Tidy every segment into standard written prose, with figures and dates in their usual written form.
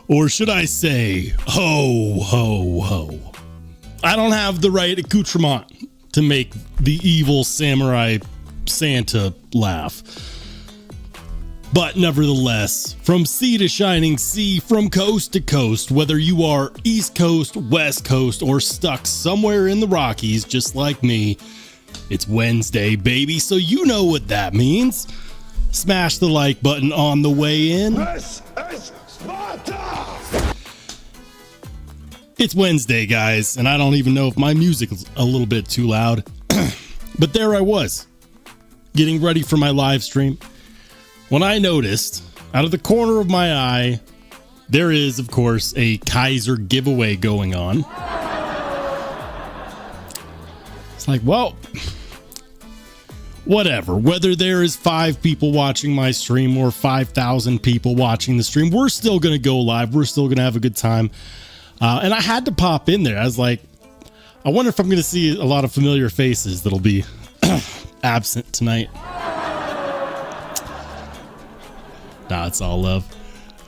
Or should I say, ho, ho, ho. I don't have the right accoutrement to make the evil samurai Santa laugh. But nevertheless, from sea to shining sea, from coast to coast, whether you are East Coast, West Coast, or stuck somewhere in the Rockies just like me, it's Wednesday, baby, so you know what that means. Smash the like button on the way in. This is Sparta! It's Wednesday, guys, and I don't even know if my music is a little bit too loud. But there I was, getting ready for my live stream, when I noticed, out of the corner of my eye, there is, of course, a Kaiser giveaway going on. It's like, well, whatever. Whether there is 5 people watching my stream or 5,000 people watching the stream, we're still going to go live. We're still going to have a good time. And I had to pop in there. I was like, I wonder if I'm going to see a lot of familiar faces that'll be absent tonight. Nah, it's all love.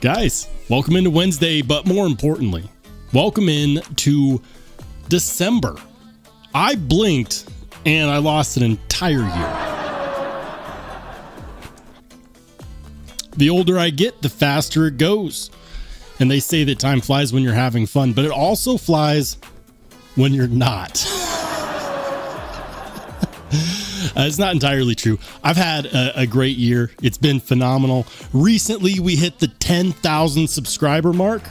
Guys, welcome into Wednesday, but more importantly, welcome in to December. I blinked and I lost an entire year. The older I get, the faster it goes. And they say that time flies when you're having fun, but it also flies when you're not. It's not entirely true. I've had a great year. It's been phenomenal. Recently, we hit the 10,000 subscriber mark.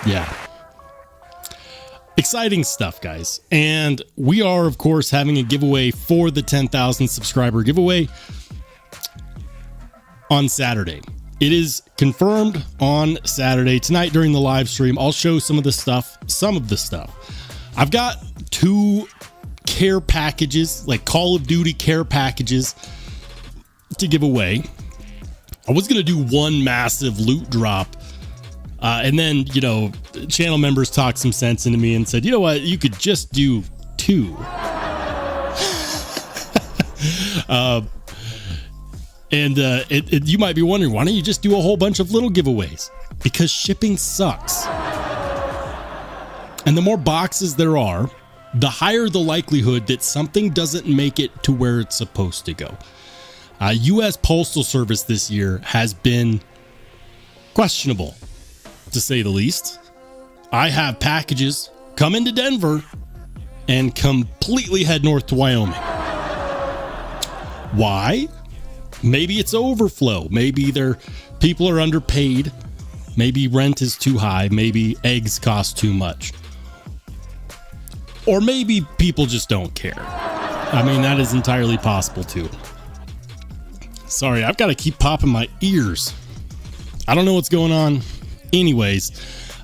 Yeah. Exciting stuff, guys. And we are, of course, having a giveaway for the 10,000 subscriber giveaway on Saturday. It is confirmed on Saturday. Tonight during the live stream, I'll show some of the stuff. I've got 2 care packages, like Call of Duty care packages to give away. I was going to do one massive loot drop. And then, you know, channel members talked some sense into me and said, you know what, you could just do 2. You might be wondering, why don't you just do a whole bunch of little giveaways? Because shipping sucks. And the more boxes there are, the higher the likelihood that something doesn't make it to where it's supposed to go. U.S. Postal Service this year has been questionable, to say the least. I have packages come into Denver and completely head north to Wyoming. Why? Maybe it's overflow. Maybe people are underpaid. Maybe rent is too high. Maybe eggs cost too much. Or maybe people just don't care. I mean, that is entirely possible too. Sorry, I've got to keep popping my ears. I don't know what's going on. Anyways,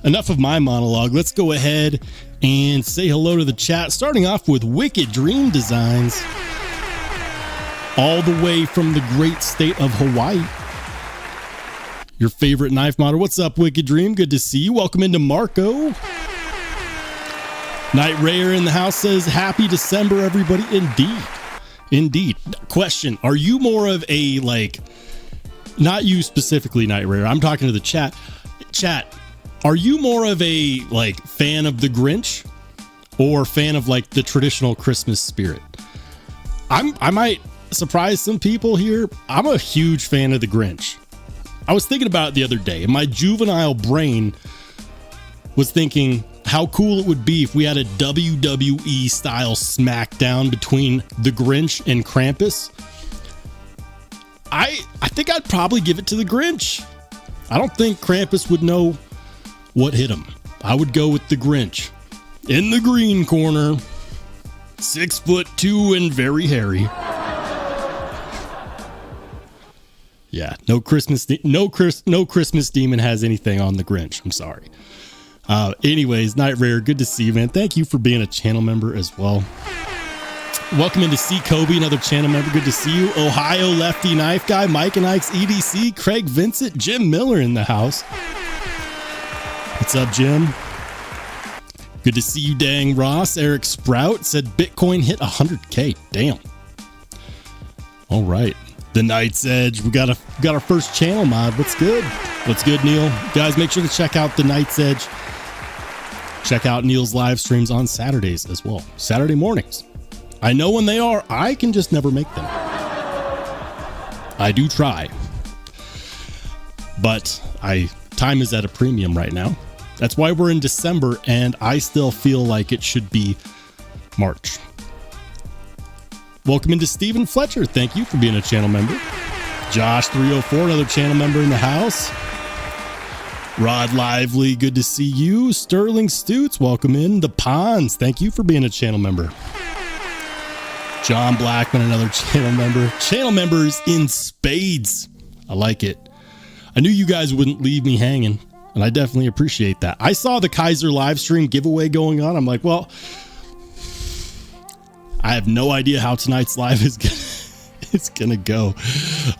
enough of my monologue. Let's go ahead and say hello to the chat. Starting off with Wicked Dream Designs, all the way from the great state of Hawaii. Your favorite knife modder. What's up, Wicked Dream? Good to see you. Welcome into Marco. Night Rayer in the house says, happy December, everybody. Indeed. Question, are you more of a, like, not you specifically, Night Rayer, I'm talking to the chat. Chat, are you more of a, like, fan of the Grinch or fan of, like, the traditional Christmas spirit? I might surprise some people here. I'm a huge fan of the Grinch. I was thinking about it the other day, and my juvenile brain was thinking how cool it would be if we had a WWE style smackdown between the Grinch and Krampus. I think I'd probably give it to the Grinch. I don't think Krampus would know what hit him. I would go with the Grinch. In the green corner, 6'2" and very hairy. Yeah, no Christmas demon has anything on the Grinch. I'm sorry. Anyways, Night Rare, good to see you, man. Thank you for being a channel member as well. Welcome into C. Kobe, another channel member. Good to see you. Ohio Lefty Knife Guy, Mike and Ike's EDC, Craig Vincent, Jim Miller in the house. What's up, Jim? Good to see you, Dang Ross. Eric Sprout said Bitcoin hit 100K. Damn. All right. The Night's Edge. We got our first channel mod. What's good? What's good, Neil? Guys, make sure to check out the Night's Edge. Check out Neil's live streams on Saturdays as well. Saturday mornings. I know when they are. I can just never make them. I do try. But time is at a premium right now. That's why we're in December, and I still feel like it should be March. Welcome into Stephen Fletcher. Thank you for being a channel member. Josh304, another channel member in the house. Rod Lively, good to see you. Sterling Stutes, welcome in. The Ponds, thank you for being a channel member. John Blackman, another channel member. Channel members in spades. I like it. I knew you guys wouldn't leave me hanging, and I definitely appreciate that. I saw the Kaiser live stream giveaway going on. I'm like, well, I have no idea how tonight's live is gonna go.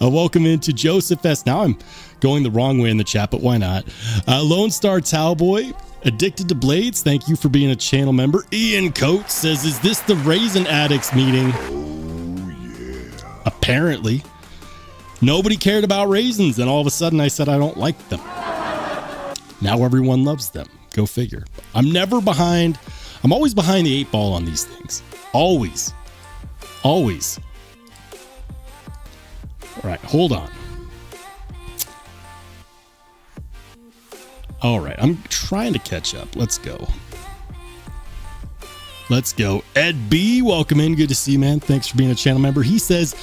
Welcome into Joseph S. Now I'm going the wrong way in the chat, but why not? Lone Star Towboy, Addicted to Blades, thank you for being a channel member. Ian Coates says, is this the Raisin Addicts meeting? Oh, yeah. Apparently. Nobody cared about raisins, and all of a sudden I said I don't like them. Now everyone loves them. Go figure. I'm never behind. I'm always behind the 8 ball on these things. Always. Always. All right, hold on. All right, I'm trying to catch up. Let's go. Let's go. Ed B, welcome in. Good to see you, man. Thanks for being a channel member. He says,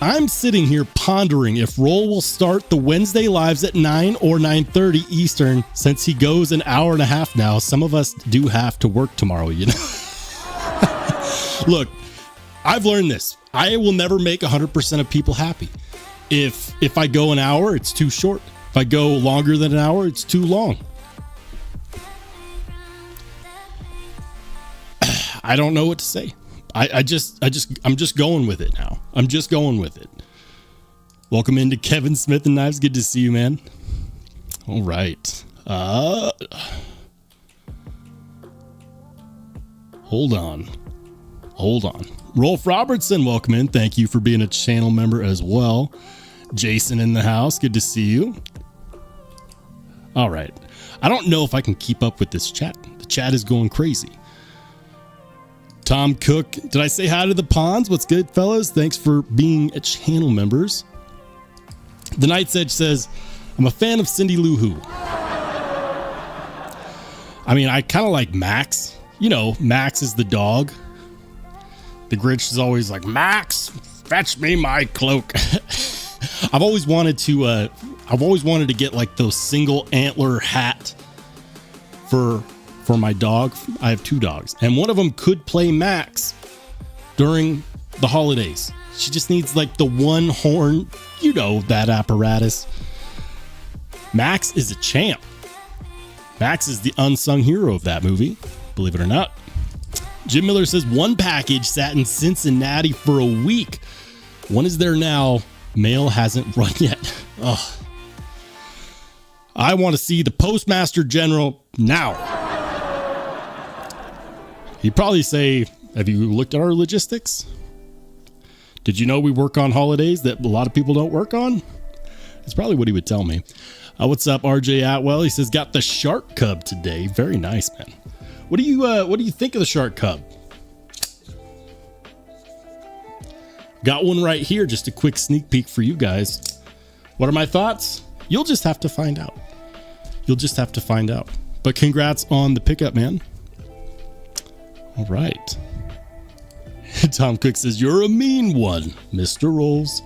I'm sitting here pondering if Roll will start the Wednesday lives at 9 or 9:30 Eastern. Since he goes an hour and a half now, some of us do have to work tomorrow, you know? Look, I've learned this. I will never make 100% of people happy. If I go an hour, it's too short. If I go longer than an hour, it's too long. I don't know what to say. I'm just going with it now. I'm just going with it. Welcome into Kevin Smith and Knives. Good to see you, man. All right. Hold on. Rolf Robertson, welcome in. Thank you for being a channel member as well. Jason in the house. Good to see you. All right. I don't know if I can keep up with this chat. The chat is going crazy. Tom Cook, did I say hi to the Ponds? What's good, fellas? Thanks for being a channel members. The Night's Edge says, I'm a fan of Cindy Lou Who. I mean, I kind of like Max. You know, Max is the dog. The Grinch is always like, Max, fetch me my cloak. I've always wanted to get like those single antler hat for my dog. I have 2 dogs, and one of them could play Max during the holidays. She just needs like the one horn, you know, that apparatus. Max is a champ. Max is the unsung hero of that movie, believe it or not. Jim Miller says, one package sat in Cincinnati for a week. One is there now. Mail hasn't run yet. Ugh. I want to see the Postmaster General now. He'd probably say, have you looked at our logistics? Did you know we work on holidays that a lot of people don't work on? That's probably what he would tell me. What's up, RJ Atwell? He says, got the Shark Cub today. Very nice, man. What do you think of the Shark Cub? Got one right here. Just a quick sneak peek for you guys. What are my thoughts? You'll just have to find out. But congrats on the pickup, man. All right. Tom Cook says, you're a mean one, Mr. Rolls.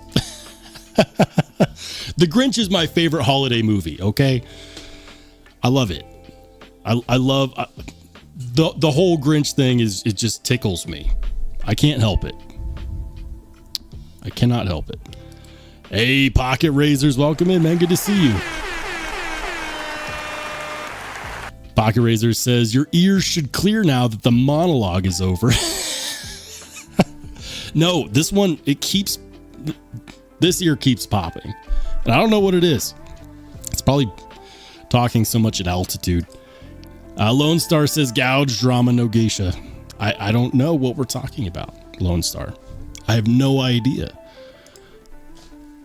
The Grinch is my favorite holiday movie, okay? I love it. I love the whole Grinch thing. It just tickles me. I can't help it. I cannot help it. Hey, Pocket Razors, welcome in, man. Good to see you. Pocket Razors says, your ears should clear now that the monologue is over. No, this one, this ear keeps popping. And I don't know what it is. It's probably talking so much at altitude. Lone Star says, gouge, drama, no geisha. I don't know what we're talking about, Lone Star. I have no idea.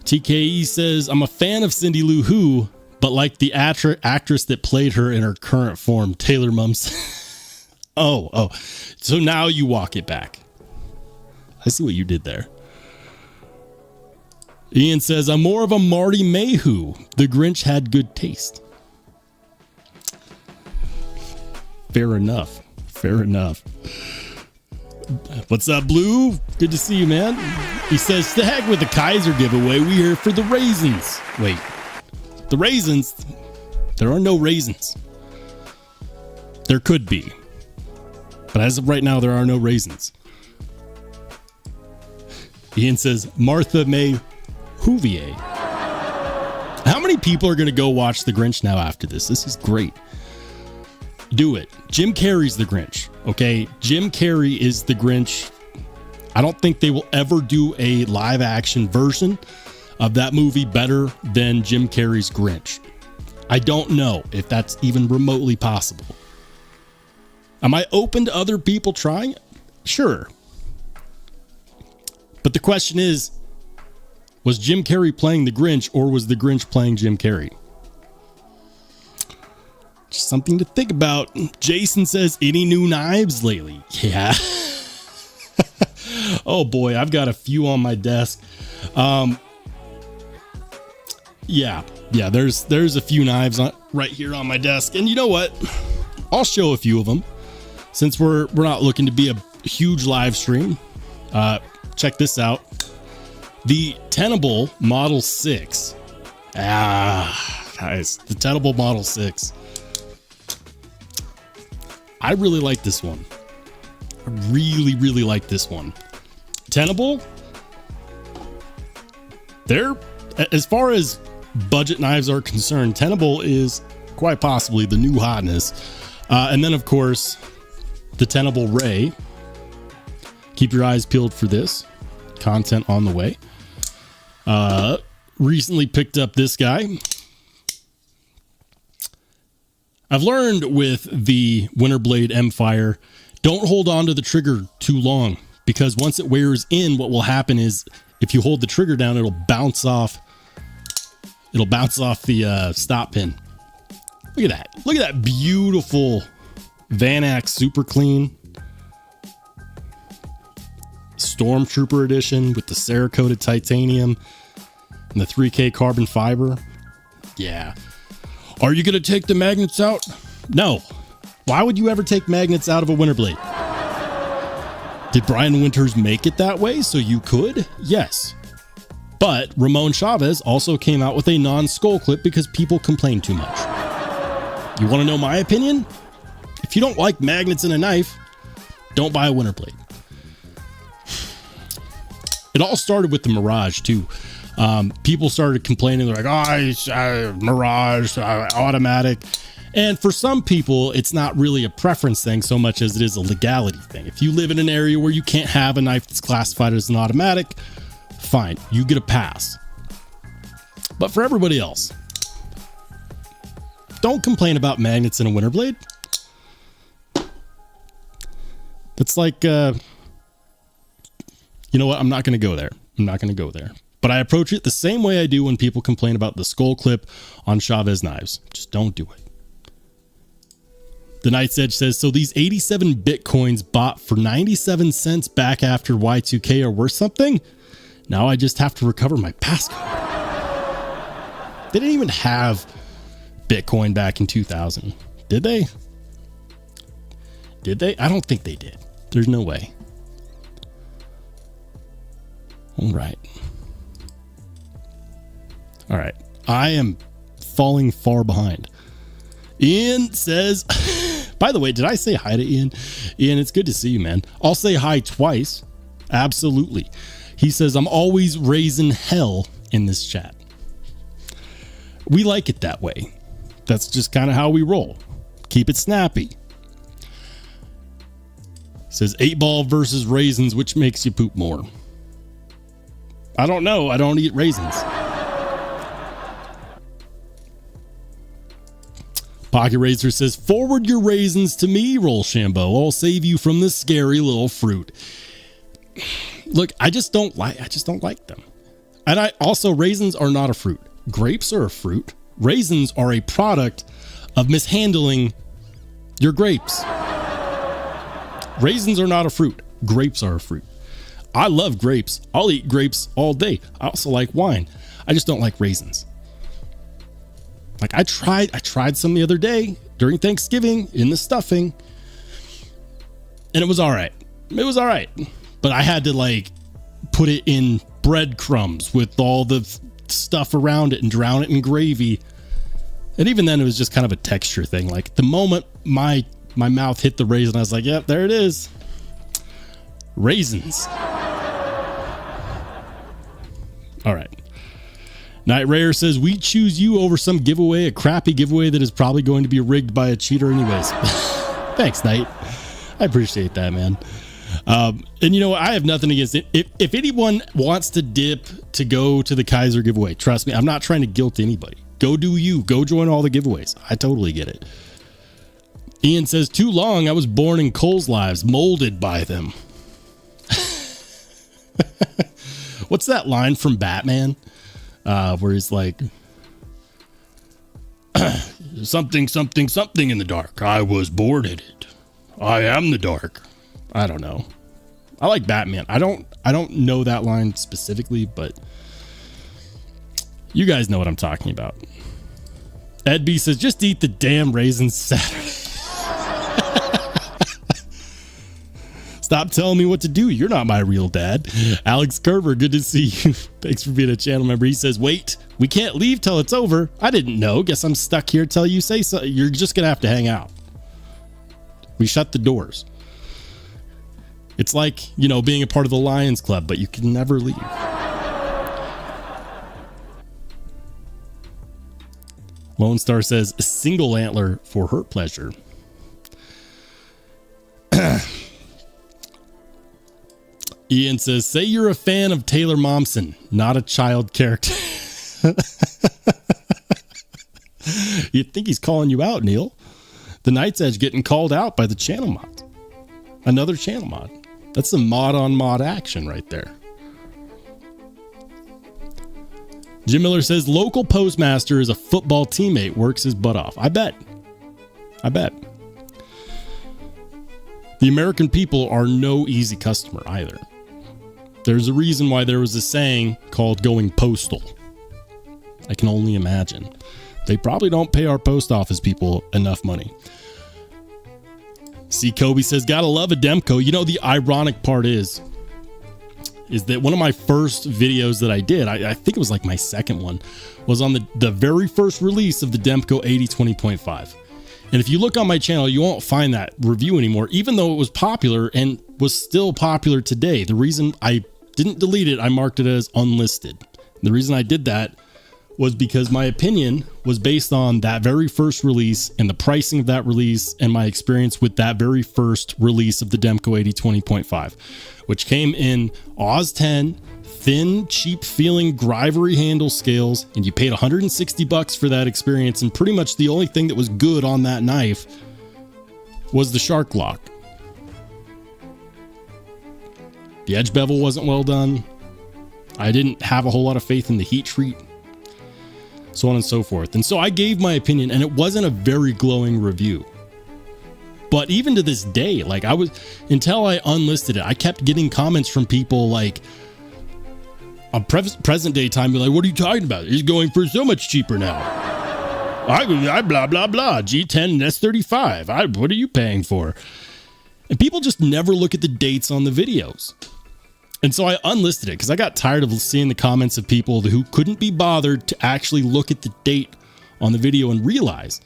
TKE says, I'm a fan of Cindy Lou Who, but like the actress that played her in her current form, Taylor Mums. Oh. So now you walk it back. I see what you did there. Ian says, I'm more of a Marty Mayhew. The Grinch had good taste. Fair enough. What's up, Blue? Good to see you, man. He says, the heck with the Kaiser giveaway. We here for the raisins. Wait, the raisins? There are no raisins. There could be. But as of right now, there are no raisins. Ian says, Martha May Huvier. How many people are going to go watch The Grinch now after this? This is great. Do it. Jim Carrey's The Grinch. Okay, Jim Carrey is The Grinch. I don't think they will ever do a live action version of that movie better than Jim Carrey's Grinch. I don't know if that's even remotely possible. Am I open to other people trying it? Sure. But the question is, was Jim Carrey playing the Grinch or was the Grinch playing Jim Carrey? Just something to think about. Jason says, any new knives lately? Yeah. Oh boy, I've got a few on my desk. Yeah, there's a few knives right here on my desk. And you know what? I'll show a few of them since we're not looking to be a huge live stream. Check this out. The Tenable Model 6. Guys, the Tenable Model 6. I really like this one. I really like this one. Tenable, they're, as far as budget knives are concerned, Tenable is quite possibly the new hotness. And then, of course, the Tenable Ray. Keep your eyes peeled for this. Content on the way. Recently picked up this guy. I've learned with the Winterblade M-Fire, don't hold on to the trigger too long, because once it wears in, what will happen is if you hold the trigger down, it'll bounce off the stop pin. Look at that beautiful Van-Ax Super Clean Stormtrooper edition with the Cerakoted titanium and the 3K carbon fiber. Yeah. Are you going to take the magnets out? No. Why would you ever take magnets out of a Winterblade? Did Brian Winters make it that way so you could? Yes. But Ramon Chavez also came out with a non-skull clip because people complain too much. You want to know my opinion? If you don't like magnets in a knife, don't buy a Winterblade. It all started with the Mirage too. People started complaining. They're like, Mirage, automatic. And for some people, it's not really a preference thing so much as it is a legality thing. If you live in an area where you can't have a knife that's classified as an automatic, fine, you get a pass. But for everybody else, don't complain about magnets in a Winterblade. It's like, you know what? I'm not going to go there. But I approach it the same way I do when people complain about the skull clip on Chavez knives. Just don't do it. The Night's Edge says, so these 87 Bitcoins bought for 97 cents back after Y2K are worth something? Now I just have to recover my passcode. They didn't even have Bitcoin back in 2000. Did they? I don't think they did. There's no way. All right. I am falling far behind. Ian says, by the way, did I say hi to Ian? Ian, it's good to see you, man. I'll say hi twice. Absolutely. He says, I'm always raising hell in this chat. We like it that way. That's just kind of how we roll. Keep it snappy. He says 8-ball versus raisins, which makes you poop more? I don't know. I don't eat raisins. Pocket Razor says, forward your raisins to me, Rollshambo. I'll save you from this scary little fruit. Look, I just don't like them. And I also, raisins are not a fruit. Grapes are a fruit. Raisins are a product of mishandling your grapes. Raisins are not a fruit. Grapes are a fruit. I love grapes. I'll eat grapes all day. I also like wine. I just don't like raisins. Like I tried some the other day during Thanksgiving in the stuffing, and it was all right. It was all right. But I had to like put it in breadcrumbs with all the stuff around it and drown it in gravy. And even then it was just kind of a texture thing. Like the moment my mouth hit the raisin, I was like, yep, there it is. Raisins. All right. Night Rayer says, we choose you over some giveaway, a crappy giveaway that is probably going to be rigged by a cheater anyways. Thanks, Night. I appreciate that, man. And you know what? I have nothing against it. If anyone wants to dip to go to the Kaiser giveaway, trust me, I'm not trying to guilt anybody. Go do you. Go join all the giveaways. I totally get it. Ian says, too long. I was born in Cole's lives, molded by them. What's that line from Batman? Where he's like, something, something, something in the dark. I was boarded it. I am the dark. I don't know. I like Batman. I don't know that line specifically, but you guys know what I'm talking about. Ed B says, just eat the damn raisins Saturday. Stop telling me what to do. You're not my real dad. Alex Kerber, good to see you. Thanks for being a channel member. He says, wait, we can't leave till it's over. I didn't know. Guess I'm stuck here till you say so. You're just going to have to hang out. We shut the doors. It's like, you know, being a part of the Lions Club, but you can never leave. Lone Star says, a single antler for her pleasure. Ian says, say you're a fan of Taylor Momsen, not a child character. You'd think he's calling you out, Neil. The Night's Edge getting called out by the channel mod. Another channel mod. That's some mod on mod action right there. Jim Miller says, local postmaster is a football teammate, works his butt off. I bet. The American people are no easy customer either. There's a reason why there was a saying called going postal. I can only imagine. They probably don't pay our post office people enough money. See, Kobe says, gotta love a Demco. You know, the ironic part is that one of my first videos that I did, I think it was like my second one, was on the very first release of the Demco 8020.5. And if you look on my channel, you won't find that review anymore, even though it was popular and was still popular today. The reason I didn't delete it, I marked it as unlisted. The reason I did that was because my opinion was based on that very first release and the pricing of that release and my experience with that very first release of the Demco 8020.5, which came in Oz 10, thin, cheap feeling Grivery handle scales, and you paid $160 for that experience, and pretty much the only thing that was good on that knife was the shark lock. The edge bevel wasn't well done. I didn't have a whole lot of faith in the heat treat, so on and so forth. And so I gave my opinion, and it wasn't a very glowing review. But even to this day, like until I unlisted it, I kept getting comments from people like, on present day time, you're like, what are you talking about? It's going for so much cheaper now. I blah, blah, blah. G10 and S35. What are you paying for? And people just never look at the dates on the videos. And so I unlisted it because I got tired of seeing the comments of people who couldn't be bothered to actually look at the date on the video and realize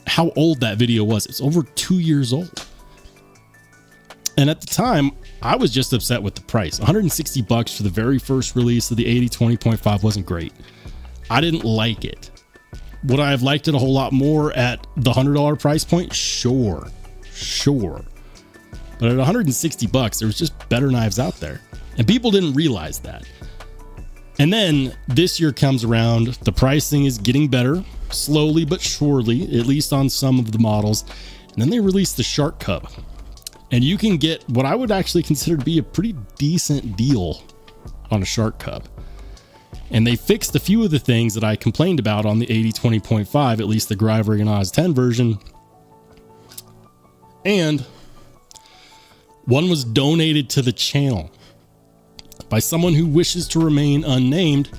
how old that video was. It's over 2 years old. And at the time, I was just upset with the price. $160 for the very first release of the 8020.5 wasn't great. I didn't like it. Would I have liked it a whole lot more at the $100 price point? Sure. But at $160, there was just better knives out there. And people didn't realize that. And then this year comes around, the pricing is getting better, slowly but surely, at least on some of the models. And then they released the Shark Cub. And you can get what I would actually consider to be a pretty decent deal on a Shark Cub. And they fixed a few of the things that I complained about on the 8020.5, at least the Greiver and Oz 10 version. And one was donated to the channel by someone who wishes to remain unnamed,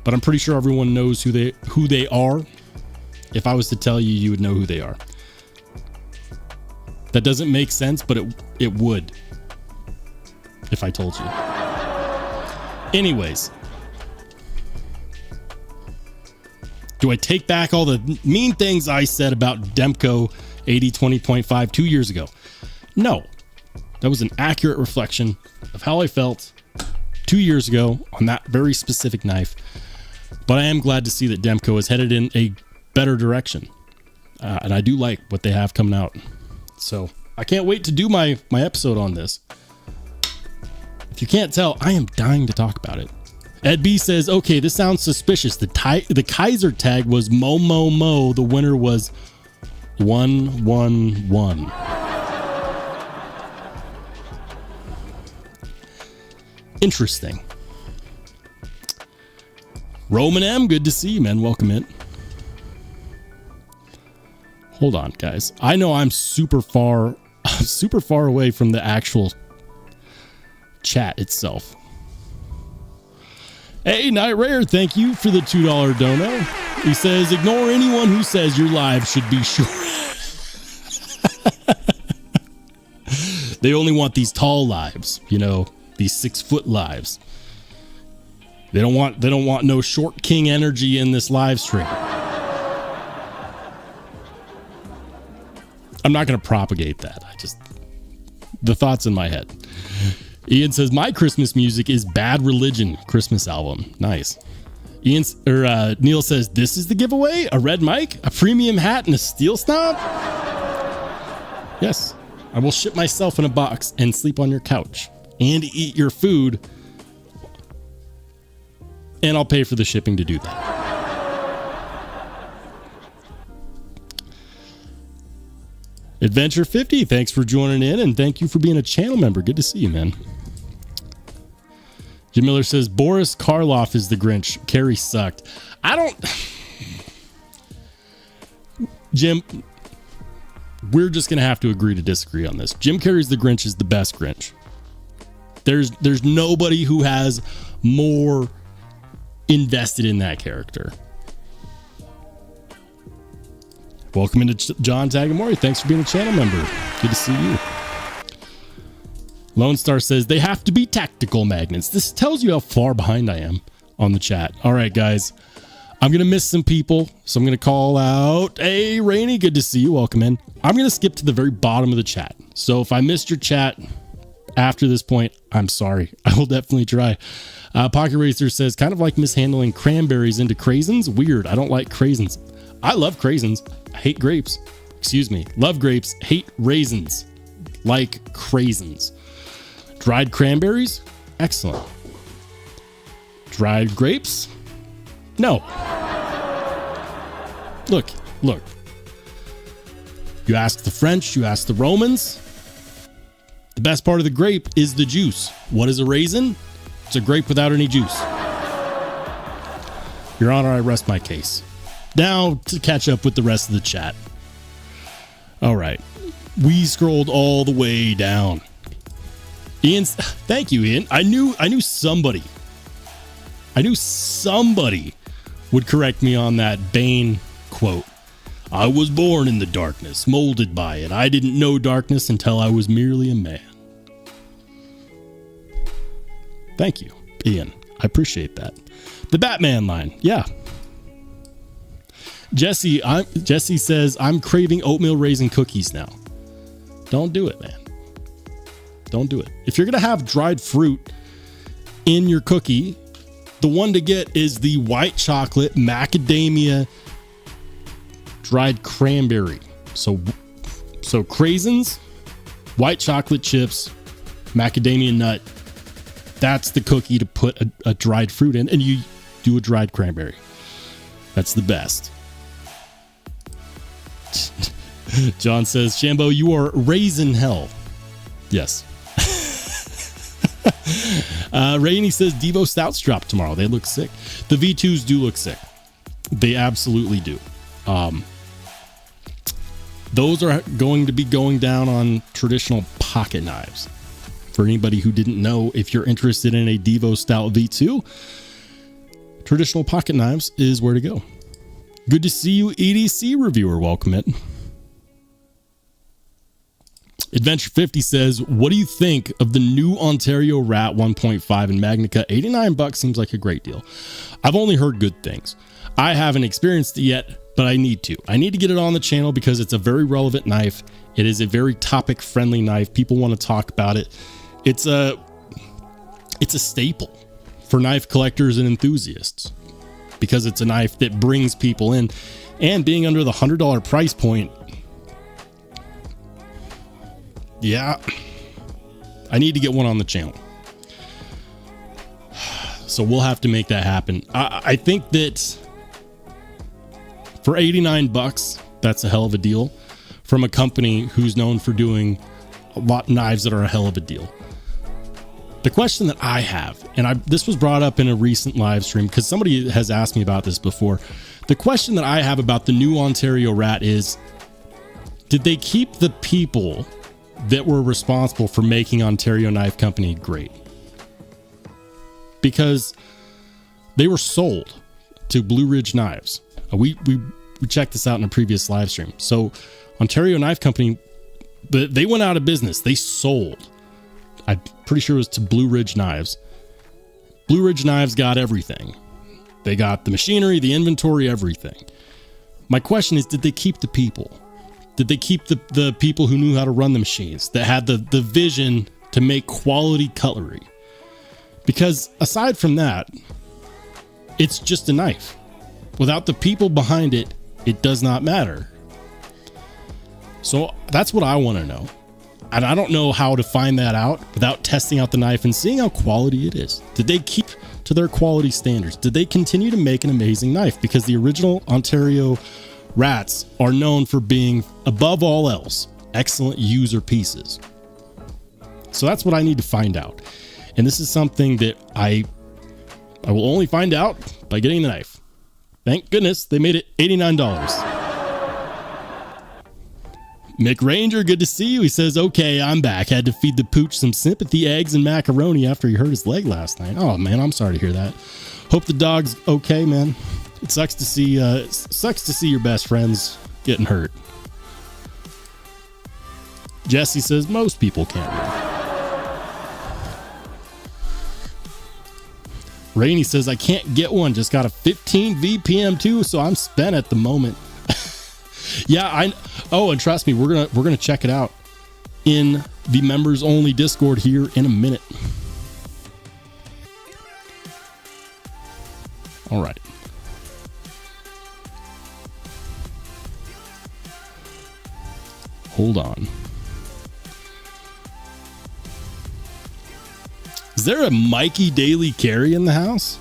but I'm pretty sure everyone knows who they are. If I was to tell you, you would know who they are. That doesn't make sense, but it would if I told you. Anyways, do I take back all the mean things I said about Demco 8020.5 2 years ago? No. That was an accurate reflection of how I felt 2 years ago on that very specific knife. But I am glad to see that Demco is headed in a better direction. And I do like what they have coming out. So I can't wait to do my episode on this. If you can't tell, I am dying to talk about it. Ed B says, okay, this sounds suspicious. The Kaiser tag was Mo Mo Mo. The winner was 111. Interesting. Roman M, good to see you, man. Welcome in. Hold on, guys. I know I'm super far away from the actual chat itself. Hey, Night Rare, thank you for the $2 dono. He says, ignore anyone who says your live should be short. They only want these tall lives, you know, these 6-foot lives. They don't want no short king energy in this live stream. I'm not going to propagate that. The thoughts in my head. Ian says, my Christmas music is Bad Religion Christmas album. Nice. Neil says, this is the giveaway? A red mic, a premium hat, and a steel snob? Yes. I will ship myself in a box and sleep on your couch and eat your food. And I'll pay for the shipping to do that. Adventure 50, thanks for joining in, and thank you for being a channel member. Good to see you, man. Jim Miller says, Boris Karloff is the Grinch. Carrie sucked. Jim, we're just going to have to agree to disagree on this. Jim Carrey's the Grinch is the best Grinch. There's nobody who has more invested in that character. Welcome into John Tagamori. Thanks for being a channel member. Good to see you. Lone Star says they have to be tactical magnets. This tells you how far behind I am on the chat. All right, guys. I'm going to miss some people, so I'm going to call out. Hey, Rainey, good to see you. Welcome in. I'm going to skip to the very bottom of the chat. So if I missed your chat after this point, I'm sorry. I will definitely try. Pocket Racer says, kind of like mishandling cranberries into craisins. Weird. I don't like craisins. I love craisins. I hate grapes. Excuse me. Love grapes. Hate raisins. Like craisins. Dried cranberries? Excellent. Dried grapes? No. Look. You ask the French, you ask the Romans. The best part of the grape is the juice. What is a raisin? It's a grape without any juice. Your Honor, I rest my case. Now to catch up with the rest of the chat. All right. We scrolled all the way down. Thank you, Ian. I knew somebody would correct me on that Bane quote. I was born in the darkness, molded by it. I didn't know darkness until I was merely a man. Thank you, Ian. I appreciate that. The Batman line. Yeah. Jesse says, I'm craving oatmeal raisin cookies now. Don't do it, man. Don't do it. If you're going to have dried fruit in your cookie, the one to get is the white chocolate macadamia dried cranberry. So craisins, white chocolate chips, macadamia nut. That's the cookie to put a dried fruit in, and you do a dried cranberry. That's the best. John says, Shambo, you are raisin hell. Yes. Rainey says Devo Stouts drop tomorrow. They look sick. The V2s do look sick. They absolutely do. Those are going to be going down on traditional pocket knives. For anybody who didn't know, if you're interested in a Devo Stout V2, traditional pocket knives is where to go. Good to see you, EDC reviewer. Welcome in. Adventure 50 says, what do you think of the new Ontario Rat 1.5 in Magnica? $89 seems like a great deal. I've only heard good things. I haven't experienced it yet, but I need to. I need to get it on the channel because it's a very relevant knife. It is a very topic friendly knife. People want to talk about it. It's a staple for knife collectors and enthusiasts because it's a knife that brings people in, and being under the $100 price point. Yeah, I need to get one on the channel. So we'll have to make that happen. I think that for $89, that's a hell of a deal from a company who's known for doing a lot of knives that are a hell of a deal. The question that I have, and this was brought up in a recent live stream because somebody has asked me about this before. The question that I have about the new Ontario Rat is, did they keep the people that were responsible for making Ontario Knife Company great? Because they were sold to Blue Ridge Knives. We checked this out in a previous live stream. So Ontario Knife Company, they went out of business. They sold. I'm pretty sure it was to Blue Ridge Knives. Blue Ridge Knives got everything. They got the machinery, the inventory, everything. My question is, did they keep the people? Did they keep the people who knew how to run the machines, that had the vision to make quality cutlery? Because aside from that, it's just a knife. Without the people behind it, it does not matter. So that's what I want to know. And I don't know how to find that out without testing out the knife and seeing how quality it is. Did they keep to their quality standards? Did they continue to make an amazing knife? Because the original Ontario Rats are known for being, above all else, excellent user pieces. So that's what I need to find out. And this is something that I will only find out by getting the knife. Thank goodness they made it $89. Mick Ranger, good to see you. He says, okay, I'm back. Had to feed the pooch some sympathy eggs and macaroni after he hurt his leg last night. Oh man, I'm sorry to hear that. Hope the dog's okay, man. It sucks to see your best friends getting hurt. Jesse says most people can't win. Rainey says I can't get one. Just got a 15 VPM too, so I'm spent at the moment. Yeah, and trust me, we're gonna check it out in the members only Discord here in a minute. All right. Hold on. Is there a Mikey Daily Carry in the house?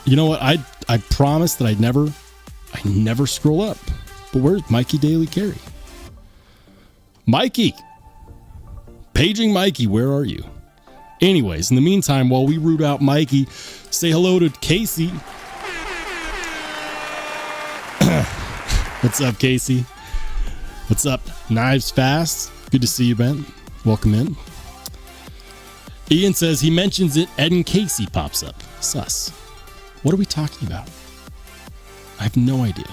You know what? I promised that I never scroll up. But where's Mikey Daily Carry? Mikey! Paging Mikey, where are you? Anyways, in the meantime, while we root out Mikey, say hello to Casey. What's up, Casey? What's up, Knives Fast? Good to see you, Ben. Welcome in. Ian says he mentions it, Ed and Casey pops up. Sus. What are we talking about? I have no idea.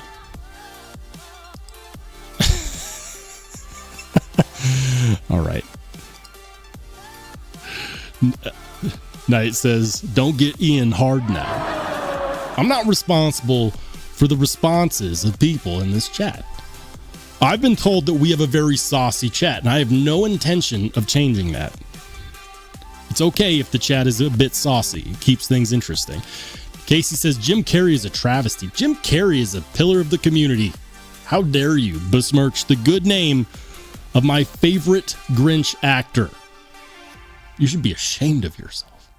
All right. Knight says, don't get Ian hard now. I'm not responsible for the responses of people in this chat. I've been told that we have a very saucy chat, and I have no intention of changing that. It's okay if the chat is a bit saucy. It keeps things interesting. Casey says, Jim Carrey is a travesty. Jim Carrey is a pillar of the community. How dare you besmirch the good name of my favorite Grinch actor? You should be ashamed of yourself.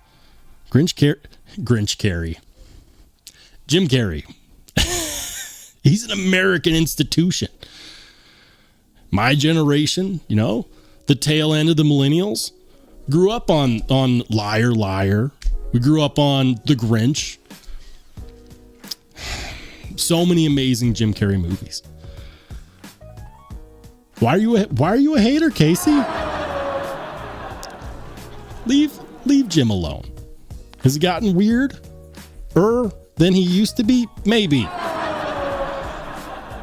Grinch Carrey. Jim Carrey. He's an American institution. My generation, the tail end of the millennials, Grew up on Liar Liar. We grew up on The Grinch. So many amazing Jim Carrey movies. Why are you a hater, Casey? Leave Jim alone. Has he gotten weird? Than he used to be? Maybe.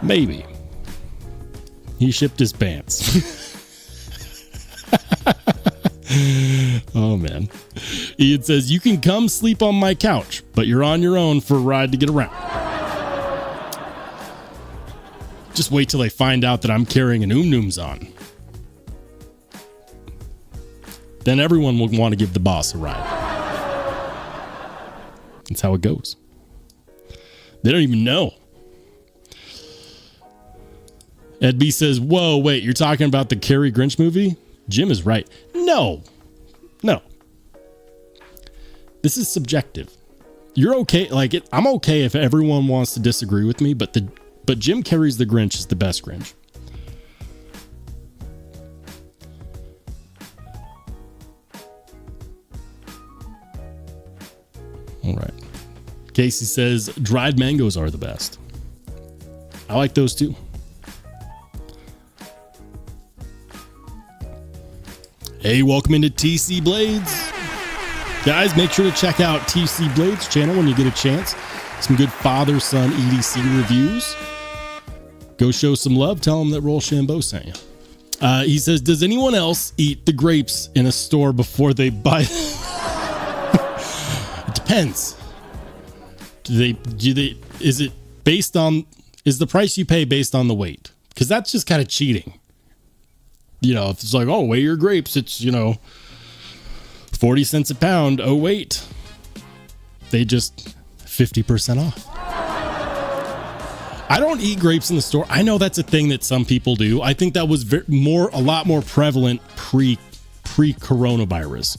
Maybe. He shipped his pants. Oh, man. Ian says, you can come sleep on my couch, but you're on your own for a ride to get around. Just wait till they find out that I'm carrying an Nooms on. Then everyone will want to give the boss a ride. That's how it goes. They don't even know. Ed B says, whoa, wait, you're talking about the Carrey Grinch movie? Jim is right. No. This is subjective. You're okay. I'm okay if everyone wants to disagree with me, but Jim Carrey's The Grinch is the best Grinch. All right. Casey says dried mangoes are the best. I like those too. Hey, welcome into TC Blades. Guys, make sure to check out TC Blades channel when you get a chance. Some good father-son EDC reviews. Go show some love. Tell them that Rollshambo sent you. He says, does anyone else eat the grapes in a store before they buy them? It depends. Is the price you pay based on the weight? Because that's just kind of cheating. You know, if it's like, oh, weigh your grapes, it's, 40 cents a pound. Oh, wait. They just 50% off. I don't eat grapes in the store. I know that's a thing that some people do. I think that was a lot more prevalent pre-coronavirus.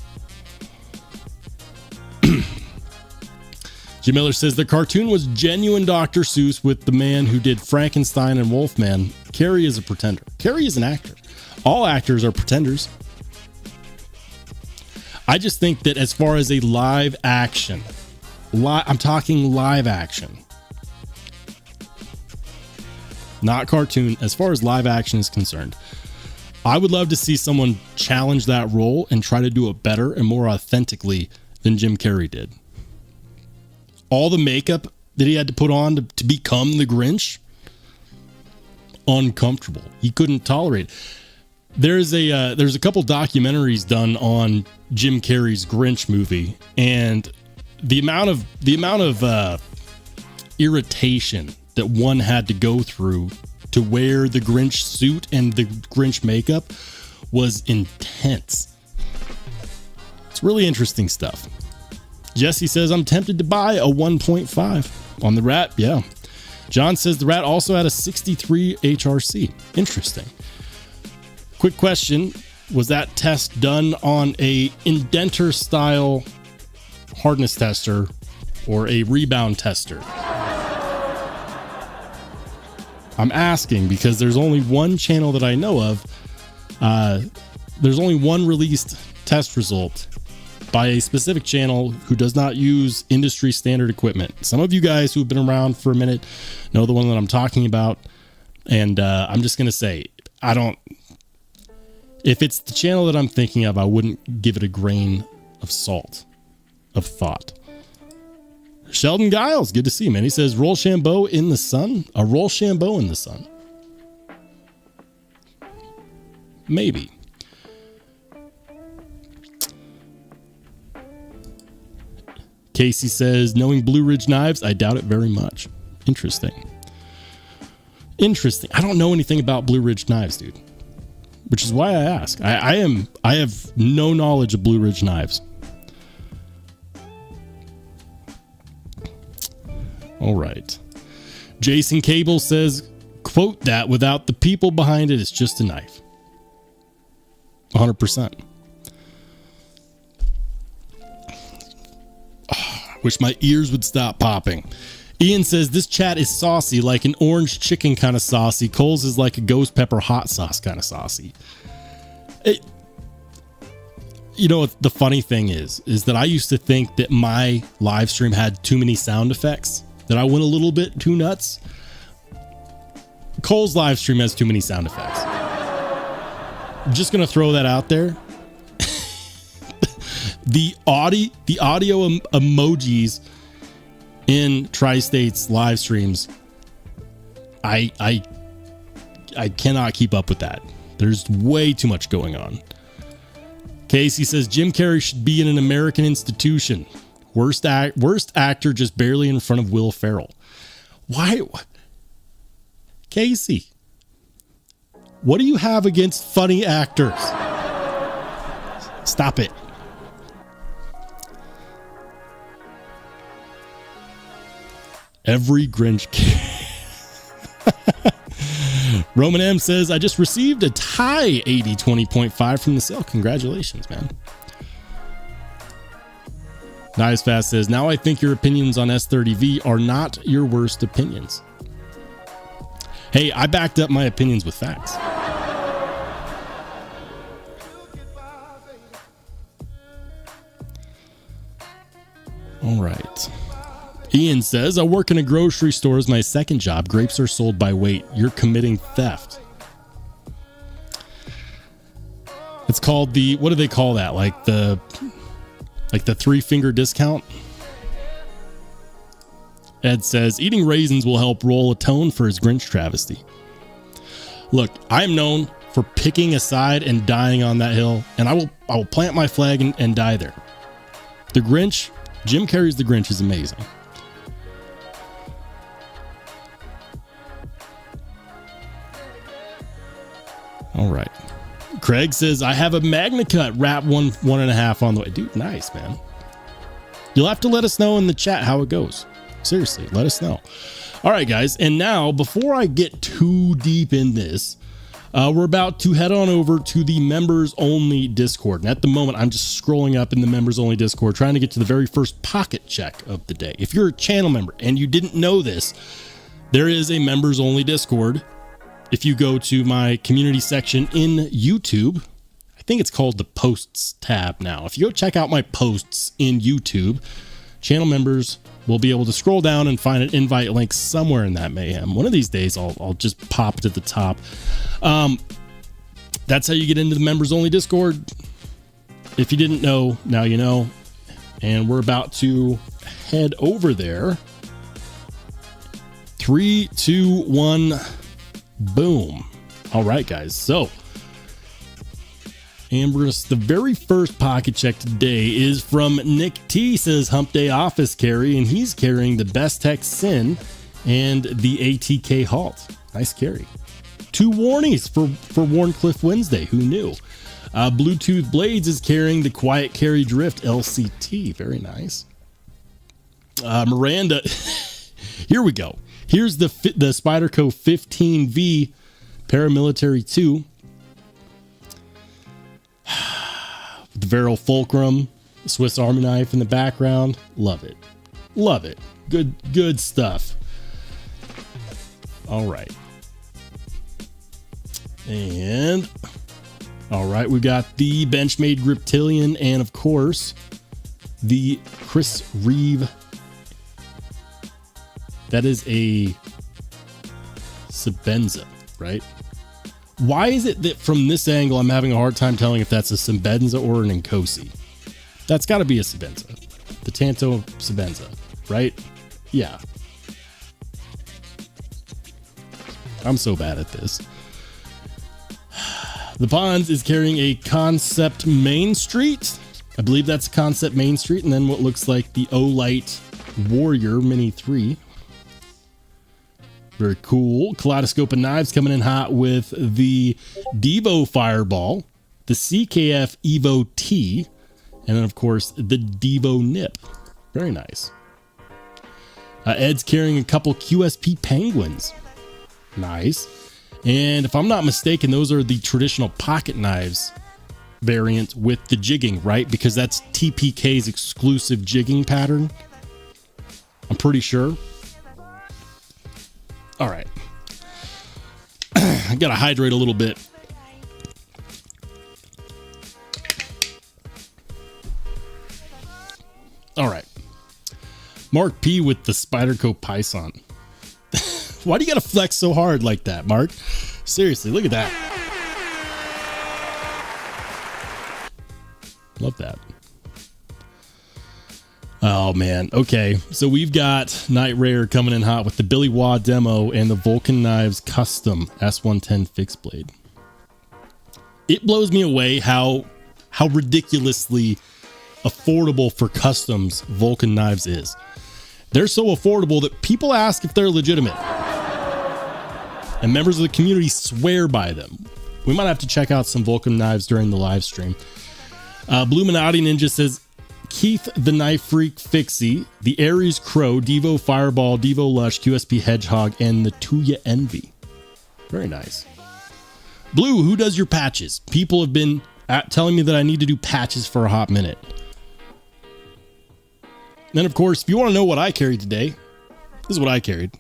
Jim Miller says the cartoon was genuine Dr. Seuss with the man who did Frankenstein and Wolfman. Carrey is a pretender. Carrey is an actor. All actors are pretenders. I just think that as far as a live action, I'm talking live action, not cartoon. As far as live action is concerned, I would love to see someone challenge that role and try to do it better and more authentically than Jim Carrey did. All the makeup that he had to put on to become the Grinch, uncomfortable. He couldn't tolerate it. There's a couple documentaries done on Jim Carrey's Grinch movie, and the amount of irritation that one had to go through to wear the Grinch suit and the Grinch makeup was intense. It's really interesting stuff. Jesse says, I'm tempted to buy a 1.5 on the Rat. Yeah. John says the Rat also had a 63 HRC. Interesting. Quick question. Was that test done on a indenter style hardness tester or a rebound tester? I'm asking because there's only one channel that I know of. There's only one released test result by a specific channel who does not use industry standard equipment. Some of you guys who've been around for a minute know the one that I'm talking about. And I'm just going to say, if it's the channel that I'm thinking of, I wouldn't give it a grain of salt of thought. Sheldon Giles, good to see you, man. He says, Rollshambo in the sun? A Rollshambo in the sun? Maybe. Casey says, knowing Blue Ridge Knives, I doubt it very much. Interesting. I don't know anything about Blue Ridge Knives, dude. Which is why I ask. I have no knowledge of Blue Ridge Knives. All right. Jason Cable says, quote that without the people behind it, it's just a knife. 100%. Wish my ears would stop popping. Ian says, this chat is saucy, like an orange chicken kind of saucy. Cole's is like a ghost pepper hot sauce kind of saucy. You know what the funny thing is that I used to think that my live stream had too many sound effects, that I went a little bit too nuts. Cole's live stream has too many sound effects. I'm just gonna throw that out there. the audio emojis in Tri-State's live streams, I cannot keep up with that. There's way too much going on. Casey says Jim Carrey should be in an American institution. Worst actor, just barely in front of Will Ferrell. Why? Casey, what do you have against funny actors? Stop it. Every Grinch Roman M says, I just received a tie 80/20.5 from the sale. Congratulations, man. Knives Fast says, now I think your opinions on S30V are not your worst opinions. Hey, I backed up my opinions with facts. All right. Ian says, I work in a grocery store as my second job. Grapes are sold by weight. You're committing theft. It's called the, what do they call that? Like the 3-finger discount? Ed says, eating raisins will help Roll atone for his Grinch travesty. Look, I'm known for picking a side and dying on that hill, and I will plant my flag and die there. The Grinch, Jim Carrey's The Grinch is amazing. All right. Craig says, I have a Magna Cut wrap 1.5 on the way. Dude, nice, man. You'll have to let us know in the chat how it goes. Seriously, let us know. All right, guys. And now, before I get too deep in this, we're about to head on over to the members only Discord. And at the moment, I'm just scrolling up in the members only Discord, trying to get to the very first pocket check of the day. If you're a channel member and you didn't know this, there is a members only Discord. If you go to my community section in YouTube, I think it's called the posts tab now. If you go check out my posts in YouTube, channel members will be able to scroll down and find an invite link somewhere in that mayhem. One of these days, I'll just pop it at the top. That's how you get into the members only Discord. If you didn't know, now you know. And we're about to head over there. 3, 2, 1... boom. All right, guys. So, and the very first pocket check today is from Nick T. Says Hump Day Office carry, and he's carrying the bestech Sin and the ATK Halt. Nice carry. 2 warnies for Warncliffe Wednesday. Who knew? Bluetooth Blades is carrying the Quiet Carry Drift LCT. Very nice. Miranda, here we go. Here's the Spyderco 15V Paramilitary 2. The Varel Fulcrum, Swiss Army knife in the background. Love it. Love it. Good stuff. All right. And all right, we got the benchmade Griptilian and of course the Chris Reeve. That is a Sebenza, right? Why is it that from this angle I'm having a hard time telling if that's a Sebenza or an Nkosi? That's got to be a Sebenza. The Tanto Sebenza, right? Yeah. I'm so bad at this. The Ponds is carrying a Concept Main Street. I believe that's Concept Main Street, and then what looks like the Olight Warrior Mini 3. Very cool. Kaleidoscope of Knives coming in hot with the Devo Fireball, the CKF Evo T, and then, of course, the Devo Nip. Very nice. Ed's carrying a couple QSP Penguins. Nice. And if I'm not mistaken, those are the traditional pocket knives variant with the jigging, right? Because that's TPK's exclusive jigging pattern. I'm pretty sure. All right. I gotta hydrate a little bit. Mark P with the Spyderco Python. Why do you gotta flex so hard like that, Mark? Seriously, look at that. Love that. Oh man. Okay, so we've got Night Rare coming in hot with the Billy Wah demo and the Vulcan Knives custom S110 fixed blade. It blows me away how ridiculously affordable for customs Vulcan Knives is. They're so affordable that people ask if they're legitimate, and members of the community swear by them. We might have to check out some Vulcan Knives during the live stream. Bluminati Ninja says, Keith the Knife Freak Fixie, the Aries Crow, Devo Fireball, Devo Lush, QSP Hedgehog, and the Tuya Envy. Very nice. Blue, who does your patches? People have been telling me that I need to do patches for a hot minute. Then, of course, if you want to know what I carried today, this is what I carried.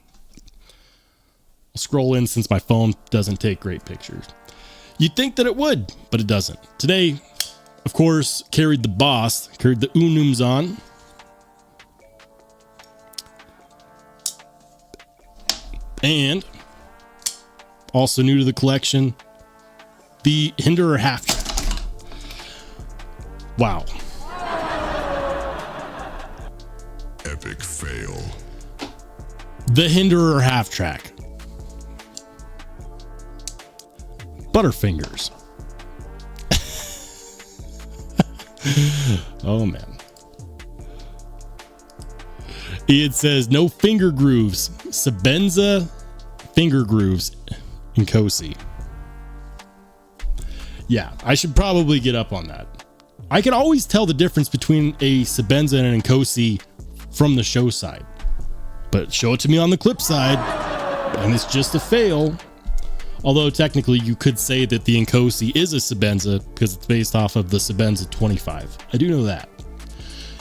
I'll scroll in since my phone doesn't take great pictures. You'd think that it would, but it doesn't. Today, of course, carried the Boss, carried the Unums on. And also new to the collection, the Hinderer half. Wow. Epic fail. The Hinderer half track. Butterfingers. Oh man. It says no finger grooves. Sebenza finger grooves in Kosi. Yeah, I should probably get up on that. I can always tell the difference between a Sebenza and an Nkosi from the show side, but show it to me on the clip side and it's just a fail. Although technically you could say that the Nkosi is a Sebenza because it's based off of the Sebenza 25. I do know that.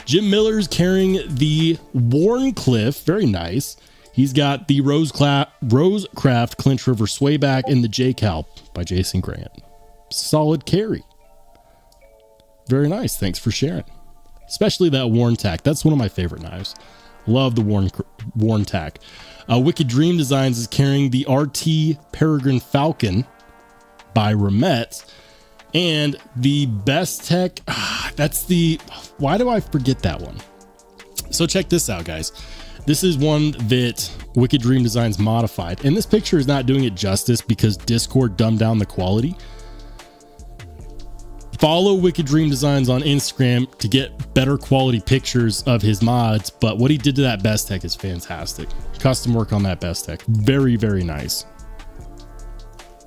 Jim Miller's carrying the Warncliffe. Very nice. He's got the Rosecraft Clinch River Swayback in the J-Cal by Jason Grant. Solid carry. Very nice. Thanks for sharing. Especially that Warntack. That's one of my favorite knives. Love the Warntack. Wicked Dream Designs is carrying the RT Peregrine Falcon by Ramet. And the bestech. That's the... Why do I forget that one? So check this out, guys. This is one that Wicked Dream Designs modified. And this picture is not doing it justice because Discord dumbed down the quality. Follow Wicked Dream Designs on Instagram to get better quality pictures of his mods. But what he did to that bestech is fantastic. Custom work on that bestech. Very, very nice.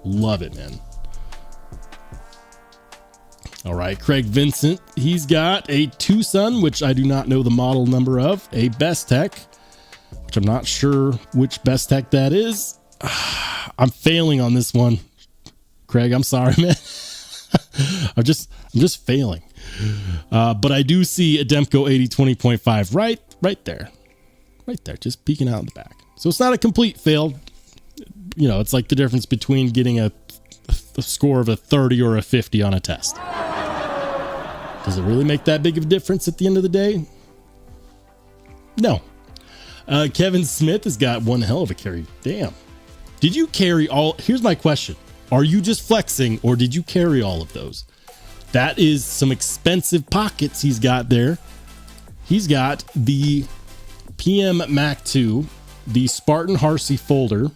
Love it, man. All right, Craig Vincent. He's got a Tucson, which I do not know the model number of. A bestech, which I'm not sure which bestech that is. I'm failing on this one. Craig, I'm sorry, man. I'm just failing. But I do see a Demco 80/20.5 right there, just peeking out in the back. So it's not a complete fail. You know, it's like the difference between getting a score of a 30 or a 50 on a test. Does it really make that big of a difference at the end of the day? No. Kevin Smith has got one hell of a carry. Damn. Did you carry all? Here's my question. Are you just flexing or did you carry all of those? That is some expensive pockets he's got there. He's got the PM Mac 2, the Spartan Harsey folder.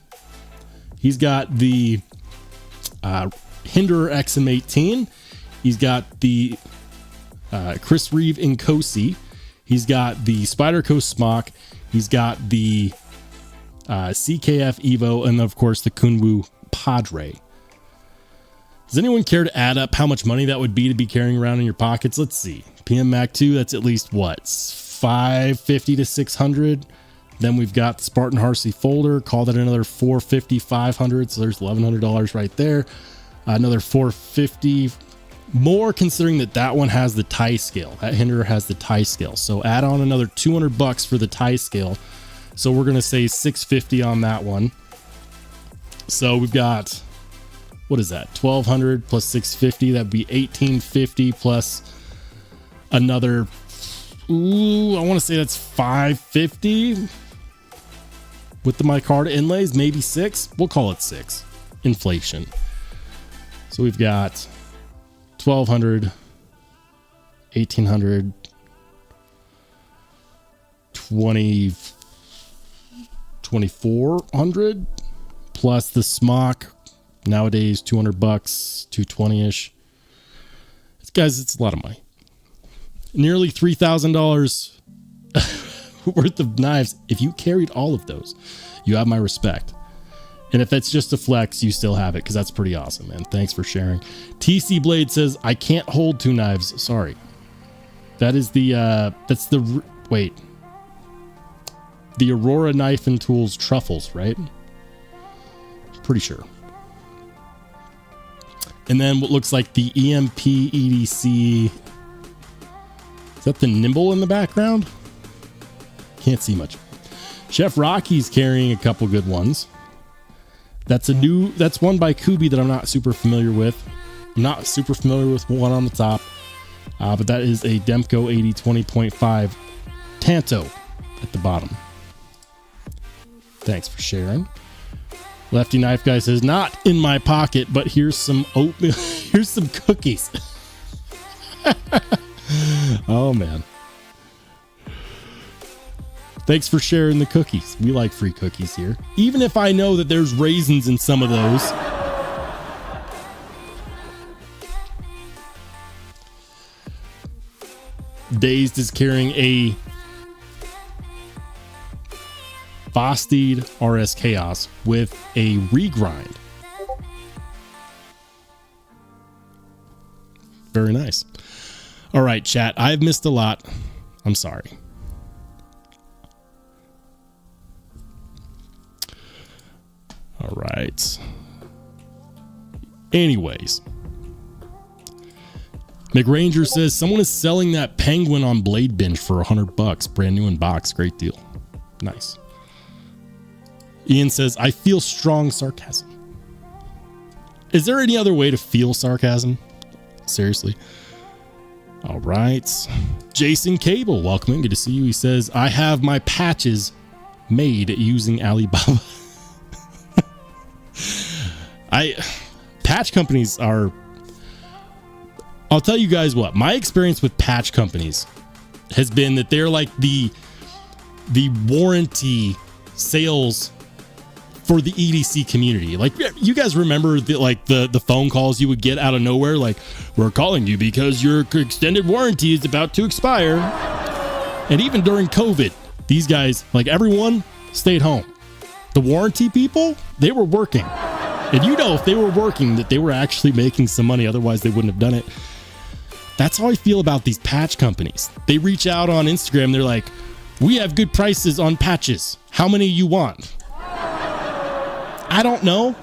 He's got the Hinderer XM18. He's got the Chris Reeve Nkosi. He's got the Spyderco Smock. He's got the CKF Evo, and of course the Kunwu Padre. Does anyone care to add up how much money that would be to be carrying around in your pockets? Let's see. PM Mac 2, that's at least what? $550 to $600. Then we've got the Spartan Harsey folder. Call that another $450, $500. So there's $1,100 right there. Another $450 more, considering that one has the tie scale. That Hinderer has the tie scale. So add on another $200 for the tie scale. So we're going to say $650 on that one. So we've got... What is that? $1,200 plus $650. That'd be $1,850 plus another Ooh, I want to say that's $550 with the micarta inlays, maybe $6. We'll call it $6. Inflation. So we've got $1,200, $1,800, $2,400 plus the smock. Nowadays, $200, $220-ish. Guys, it's a lot of money. Nearly $3,000 worth of knives. If you carried all of those, you have my respect. And if it's just a flex, you still have it, because that's pretty awesome, man. Thanks for sharing. TC Blade says, I can't hold 2 knives. Sorry. That is the, wait. The Aurora Knife and Tools Truffles, right? Pretty sure. And then what looks like the EMP EDC. Is that the Nimble in the background? Can't see much. Chef Rocky's carrying a couple good ones. That's one by Kubi that I'm not super familiar with. I'm not super familiar with one on the top. But that is a Demco 80-20.5 Tanto at the bottom. Thanks for sharing. Lefty Knife Guy says, not in my pocket, but here's some oatmeal. Here's some cookies. Oh, man. Thanks for sharing the cookies. We like free cookies here. Even if I know that there's raisins in some of those. Dazed is carrying a Bastide RS Chaos with a regrind. Very nice. All right, chat. I've missed a lot. I'm sorry. All right. Anyways. McRanger says someone is selling that penguin on Blade Binge for $100. Brand new in box. Great deal. Nice. Ian says, I feel strong sarcasm. Is there any other way to feel sarcasm? Seriously. All right. Jason Cable, welcome in. Good to see you. He says, I have my patches made using Alibaba. Patch companies are... I'll tell you guys what. My experience with patch companies has been that they're like the warranty sales for the EDC community. Like, you guys remember the phone calls you would get out of nowhere, like, we're calling you because your extended warranty is about to expire. And even during COVID, these guys, like, everyone stayed home. The warranty people, they were working. And you know, if they were working, that they were actually making some money, otherwise they wouldn't have done it. That's how I feel about these patch companies. They reach out on Instagram, they're like, we have good prices on patches. How many you want? I don't know.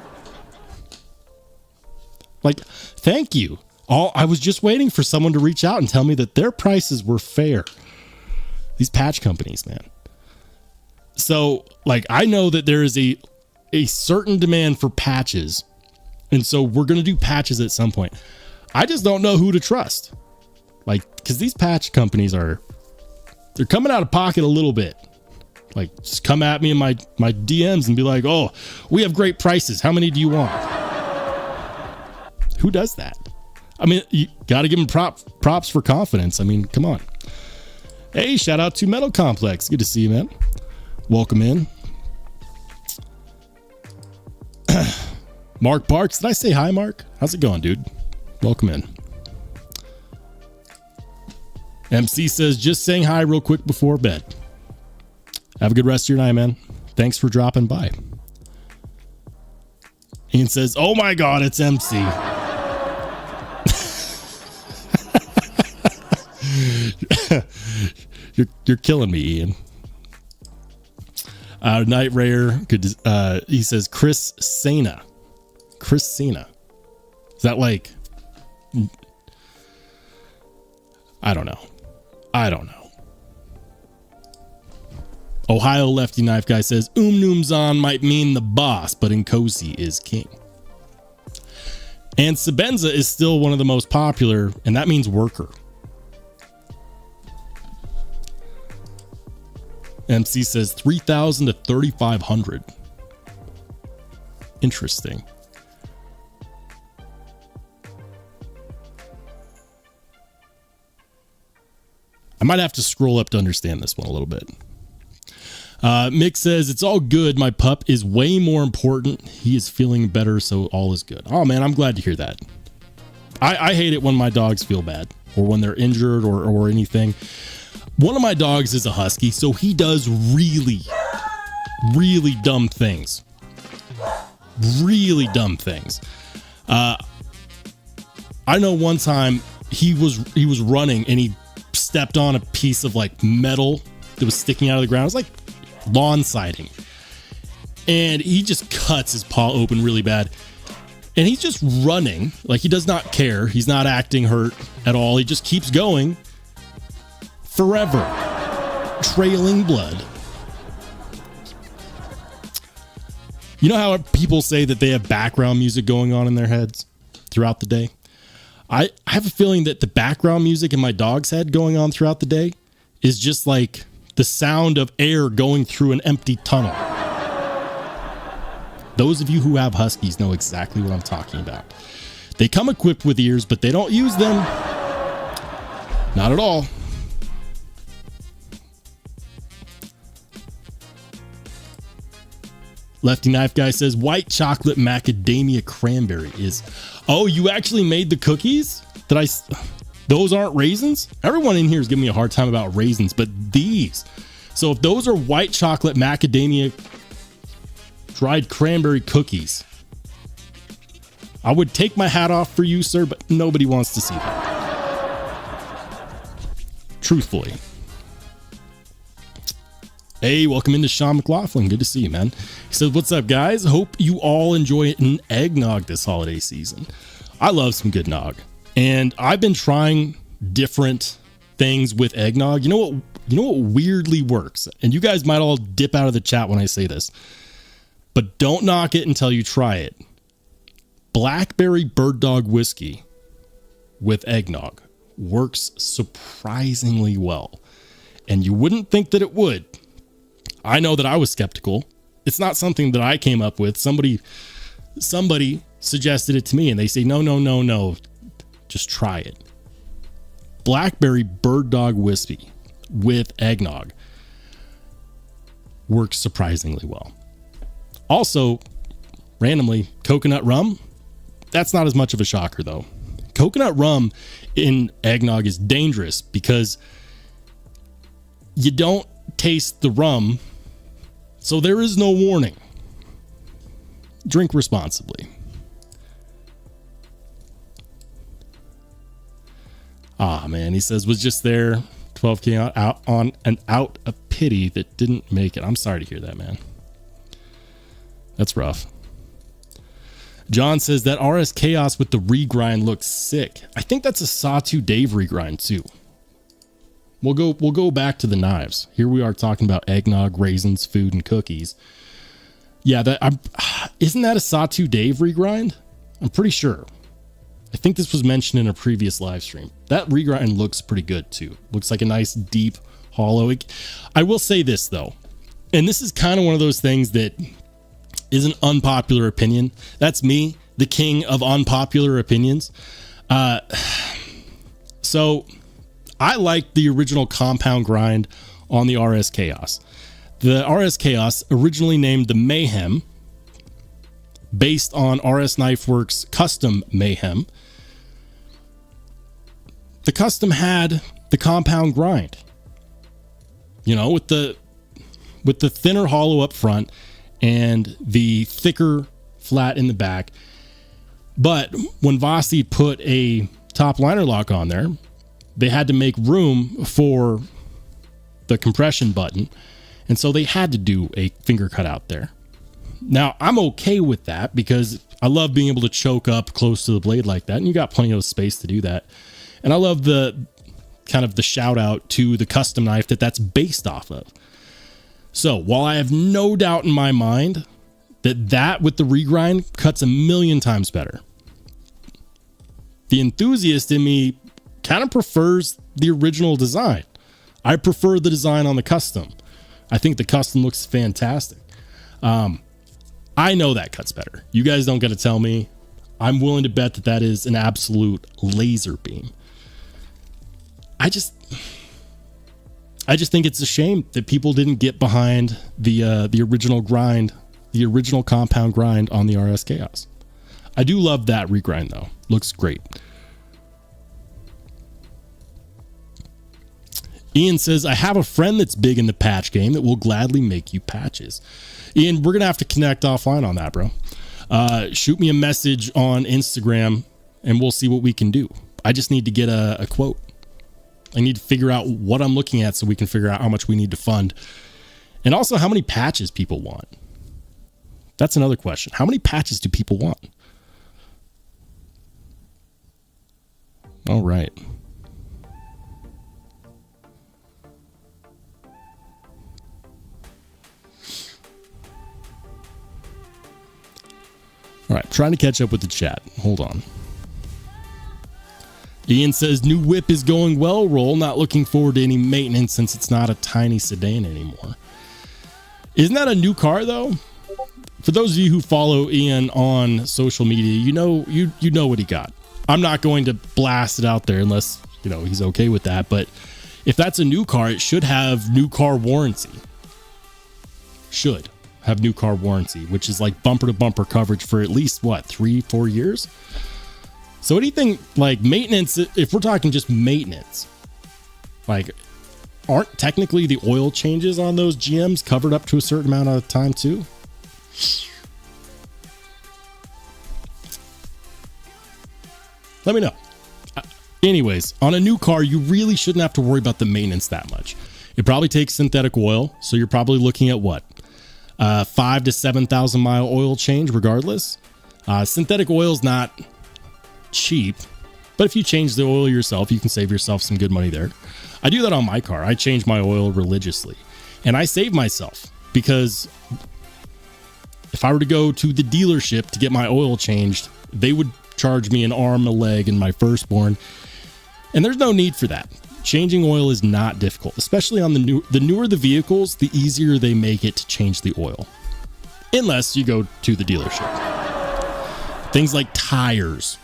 Like, thank you. I was just waiting for someone to reach out and tell me that their prices were fair. These patch companies, man. So, like, I know that there is a certain demand for patches. And so we're going to do patches at some point. I just don't know who to trust. Like, because these patch companies they're coming out of pocket a little bit. Like, just come at me in my DMs and be like, oh, we have great prices. How many do you want? Who does that? I mean, you got to give them props for confidence. I mean, come on. Hey, shout out to Metal Complex. Good to see you, man. Welcome in. Mark Parks. Did I say hi, Mark? How's it going, dude? Welcome in. MC says, just saying hi real quick before bed. Have a good rest of your night, man. Thanks for dropping by. Ian says, oh my God, it's MC. You're killing me, Ian. Night Rayer, he says, Chris Sena. Chris Sena. Is that like... I don't know. Ohio Lefty Knife Guy says, Noomzon might mean the boss, but Nkosi is king. And Sabenza is still one of the most popular, and that means worker. MC says 3,000 to 3,500. Interesting. I might have to scroll up to understand this one a little bit. Mick says, it's all good. My pup is way more important. He is feeling better, so all is good. Oh, man, I'm glad to hear that. I hate it when my dogs feel bad or when they're injured or anything. One of my dogs is a husky, so he does really, really dumb things. Really dumb things. I know one time he was running and he stepped on a piece of like metal that was sticking out of the ground. It was like lawn siding, and he just cuts his paw open really bad, and he's just running like he does not care. He's not acting hurt at all. He just keeps going forever, trailing blood. You know how people say that they have background music going on in their heads throughout the day? I have a feeling that the background music in my dog's head going on throughout the day is just like the sound of air going through an empty tunnel. Those of you who have huskies know exactly what I'm talking about. They come equipped with ears, but they don't use them. Not at all. Lefty Knife Guy says white chocolate macadamia cranberry is... Oh, you actually made the cookies? Those aren't raisins? Everyone in here is giving me a hard time about raisins, but these. So if those are white chocolate macadamia dried cranberry cookies, I would take my hat off for you, sir, but nobody wants to see that. Truthfully. Hey, welcome into Sean McLaughlin. Good to see you, man. He says, what's up, guys? Hope you all enjoy an eggnog this holiday season. I love some good nog. And I've been trying different things with eggnog. You know what weirdly works? And you guys might all dip out of the chat when I say this, but don't knock it until you try it. Blackberry bird dog whiskey with eggnog works surprisingly well. And you wouldn't think that it would. I know that I was skeptical. It's not something that I came up with. Somebody suggested it to me, and they say, no. Just try it. Blackberry bird dog whiskey with eggnog works surprisingly well. Also, randomly, coconut rum. That's not as much of a shocker, though. Coconut rum in eggnog is dangerous because you don't taste the rum, so there is no warning. Drink responsibly. Ah, man, he says, was just there, 12K out of pity that didn't make it. I'm sorry to hear that, man. That's rough. John says that RS Chaos with the regrind looks sick. I think that's a Sawtooth Dave regrind too. We'll go back to the knives. Here we are talking about eggnog, raisins, food, and cookies. Yeah, isn't that a Sawtooth Dave regrind? I'm pretty sure. I think this was mentioned in a previous live stream. That regrind looks pretty good too. Looks like a nice deep hollow. I will say this though, and this is kind of one of those things that is an unpopular opinion. That's me, the king of unpopular opinions. So I like the original compound grind on the RS Chaos. The RS Chaos, originally named the Mayhem, based on RS Knife Works custom Mayhem. The custom had the compound grind, you know, with the thinner hollow up front and the thicker flat in the back. But when Vasi put a top liner lock on there, they had to make room for the compression button. And so they had to do a finger cutout there. Now, I'm okay with that because I love being able to choke up close to the blade like that. And you got plenty of space to do that. And I love the kind of the shout out to the custom knife that's based off of. So while I have no doubt in my mind that with the regrind cuts a million times better, the enthusiast in me kind of prefers the original design. I prefer the design on the custom. I think the custom looks fantastic. I know that cuts better. You guys don't got to tell me. I'm willing to bet that that is an absolute laser beam. I just think it's a shame that people didn't get behind the original grind, the original compound grind on the RS Chaos. I do love that regrind though. Looks great. Ian says, I have a friend that's big in the patch game that will gladly make you patches. Ian, we're going to have to connect offline on that, bro. Shoot me a message on Instagram and we'll see what we can do. I just need to get a quote. I need to figure out what I'm looking at so we can figure out how much we need to fund. And also how many patches people want. That's another question. How many patches do people want? All right. All right, trying to catch up with the chat. Hold on. Ian says, new whip is going well, Roll. Not looking forward to any maintenance since it's not a tiny sedan anymore. Isn't that a new car, though? For those of you who follow Ian on social media, you know what he got. I'm not going to blast it out there unless, he's okay with that. But if that's a new car, it should have new car warranty. Should have new car warranty, which is like bumper to bumper coverage for at least 3-4 years. So anything like maintenance, if we're talking just maintenance, like aren't technically the oil changes on those GMs covered up to a certain amount of time too? Let me know. Anyways, on a new car, you really shouldn't have to worry about the maintenance that much. It probably takes synthetic oil, so you're probably looking at 5,000 to 7,000 mile oil change regardless. Synthetic oil is not cheap, but if you change the oil yourself, you can save yourself some good money there. I do that on my car. I change my oil religiously and I save myself because if I were to go to the dealership to get my oil changed, they would charge me an arm, a leg, and my firstborn. And there's no need for that. Changing oil is not difficult, especially on the newer the vehicles, the easier they make it to change the oil. Unless you go to the dealership. Things like tires,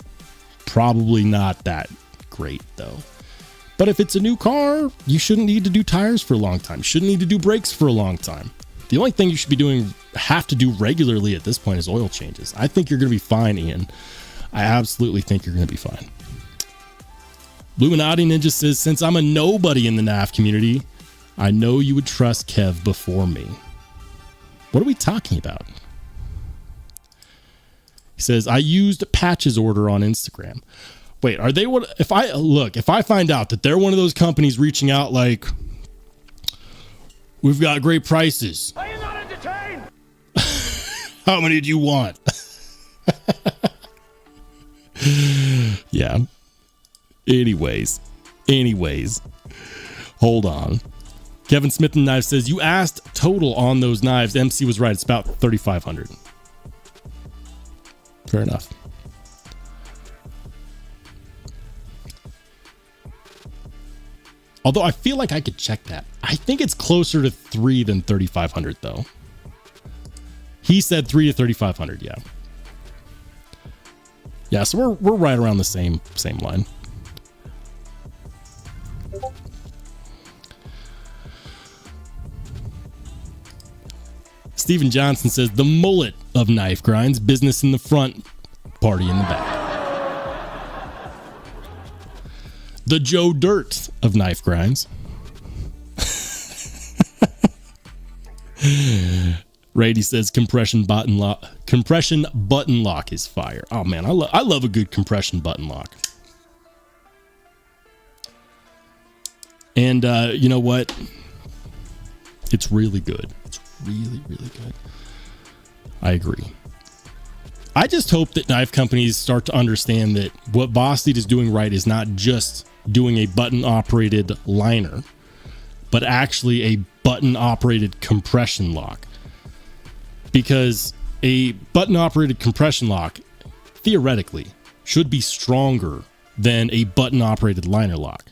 probably not that great though. But if it's a new car, you shouldn't need to do tires for a long time. Shouldn't need to do brakes for a long time. The only thing you should be have to do regularly at this point is oil changes. I think you're going to be fine, Ian. I absolutely think you're going to be fine. Illuminati Ninja says, since I'm a nobody in the NAF community, I know you would trust Kev before me. What are we talking about? He says, I used Patch's order on Instagram. Wait, are they what? If I find out that they're one of those companies reaching out like, we've got great prices. Are you not entertained? How many do you want? Yeah. Anyways, hold on. Kevin Smith and Knives says, you asked total on those knives. MC was right. It's about 3,500. Fair enough. Although I feel like I could check that. I think it's closer to 3 than 3,500 though. He said 3 to 3,500. Yeah. Yeah. So we're right around the same line. Steven Johnson says, the mullet of knife grinds, business in the front, party in the back. The Joe Dirt of knife grinds. Rady says, compression button lock is fire. Oh man, I love a good compression button lock. And you know what? It's really good. It's really, really good. I agree. I just hope that knife companies start to understand that what Vosteed is doing right is not just doing a button operated liner, but actually a button operated compression lock. Because a button operated compression lock theoretically should be stronger than a button operated liner lock.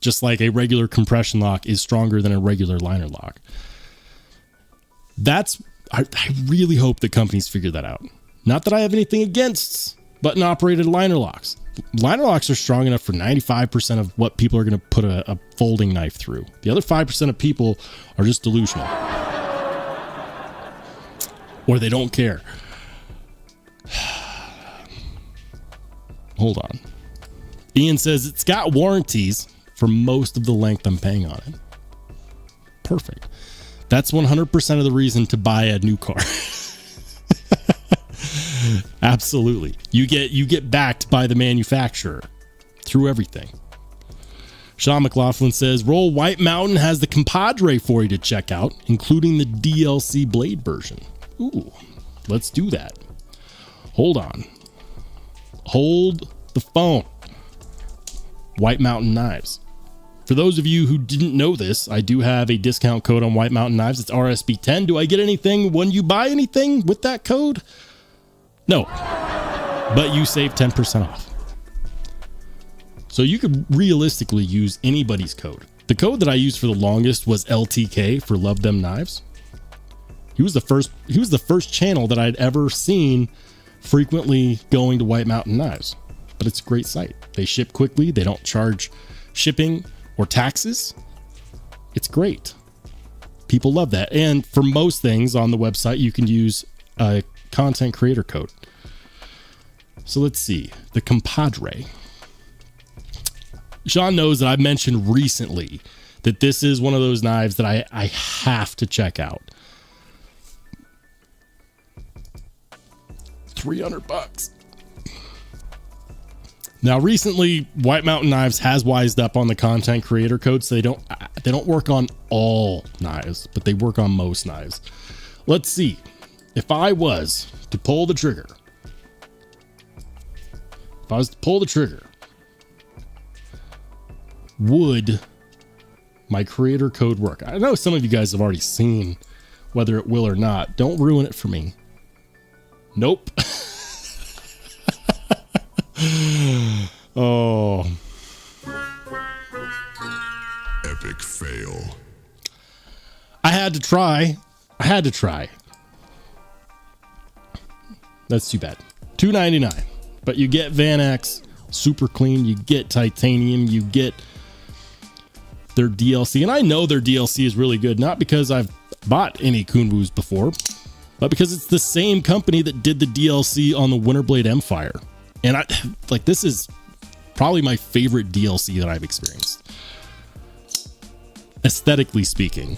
Just like a regular compression lock is stronger than a regular liner lock. I really hope that companies figure that out. Not that I have anything against button operated liner locks. Liner locks are strong enough for 95% of what people are going to put a folding knife through. The other 5% of people are just delusional. Or they don't care. Hold on. Ian says it's got warranties for most of the length I'm paying on it. Perfect. That's 100% of the reason to buy a new car. Absolutely. You get backed by the manufacturer through everything. Sean McLaughlin says, Roll White Mountain has the compadre for you to check out, including the DLC blade version. Ooh, let's do that. Hold on. Hold the phone. White Mountain Knives. For those of you who didn't know this, I do have a discount code on White Mountain Knives. It's RSB10. Do I get anything when you buy anything with that code? No. But you save 10% off. So you could realistically use anybody's code. The code that I used for the longest was LTK for Love Them Knives. He was the first channel that I'd ever seen frequently going to White Mountain Knives. But it's a great site. They ship quickly. They don't charge shipping or taxes. It's great. People love that. And for most things on the website, you can use a content creator code. So let's see. The compadre. Sean knows that I've mentioned recently that this is one of those knives that I have to check out. $300. Now, recently, White Mountain Knives has wised up on the content creator code, so they don't work on all knives, but they work on most knives. Let's see. If I was to pull the trigger, would my creator code work? I know some of you guys have already seen whether it will or not. Don't ruin it for me. Nope. Oh. Epic fail. I had to try. That's too bad. $2.99. But you get Van X, super clean. You get titanium. You get their DLC. And I know their DLC is really good, not because I've bought any Kunvus before, but because it's the same company that did the DLC on the Winterblade Empire. And this is probably my favorite DLC that I've experienced. Aesthetically speaking,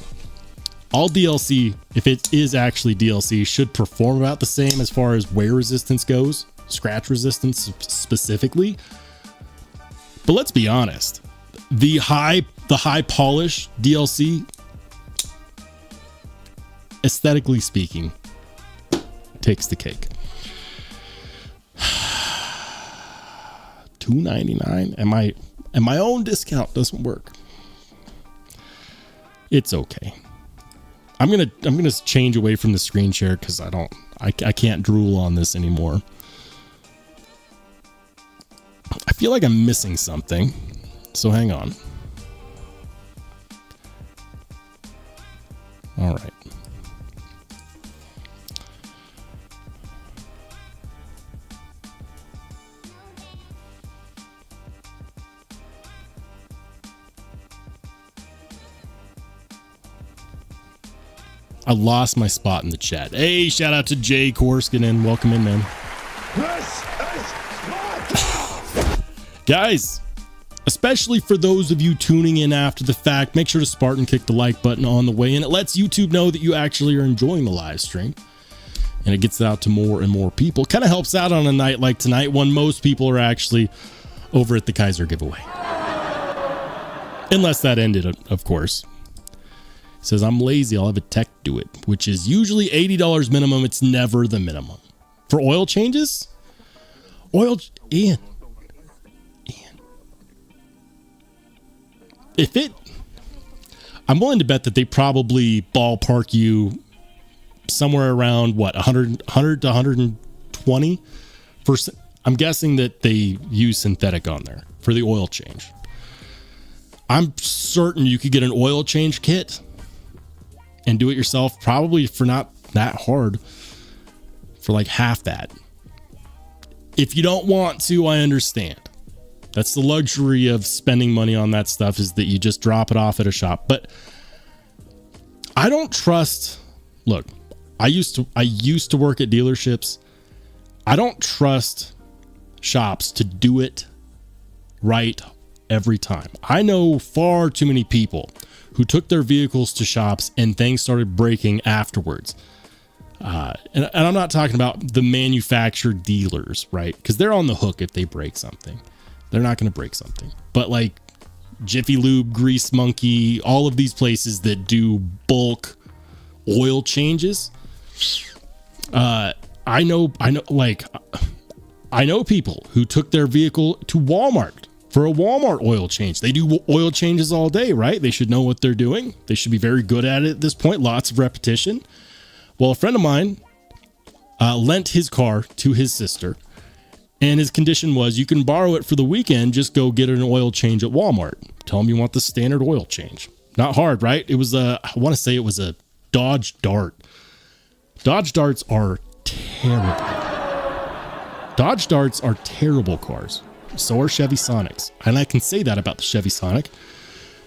all DLC, if it is actually DLC, should perform about the same as far as wear resistance goes, scratch resistance specifically. But let's be honest, the high polish DLC, aesthetically speaking, takes the cake. $2.99 and my own discount doesn't work. It's okay. I'm gonna change away from the screen share because I can't drool on this anymore. I feel like I'm missing something, so hang on. All right. I lost my spot in the chat. Hey, shout out to Jay Korskinen. Welcome in, man. Guys, especially for those of you tuning in after the fact, make sure to Spartan kick the like button on the way in. It lets YouTube know that you actually are enjoying the live stream, and it gets it out to more and more people. Kind of helps out on a night like tonight when most people are actually over at the Kaiser giveaway. Unless that ended, of course. Says, I'm lazy, I'll have a tech do it, which is usually $80 minimum. It's never the minimum. For oil changes? Ian. I'm willing to bet that they probably ballpark you somewhere around, what, 100 to 120? I'm guessing that they use synthetic on there for the oil change. I'm certain you could get an oil change kit and do it yourself, probably for not that hard, for like half that. If you don't want to, I understand. That's the luxury of spending money on that stuff, is that you just drop it off at a shop. But I don't trust. Look, I used to work at dealerships. I don't trust shops to do it right every time. I know far too many people who took their vehicles to shops and things started breaking afterwards. And I'm not talking about the manufactured dealers, right? Because they're on the hook if they break something. They're not going to break something. But like Jiffy Lube, Grease Monkey, all of these places that do bulk oil changes. I know people who took their vehicle to Walmart for a Walmart oil change. They do oil changes all day, right? They should know what they're doing. They should be very good at it at this point. Lots of repetition. Well, a friend of mine lent his car to his sister, and his condition was, you can borrow it for the weekend, just go get an oil change at Walmart. Tell them you want the standard oil change. Not hard, right? It was I want to say it was a Dodge Dart. Dodge Darts are terrible. Dodge Darts are terrible cars. So are Chevy Sonics. And I can say that about the Chevy Sonic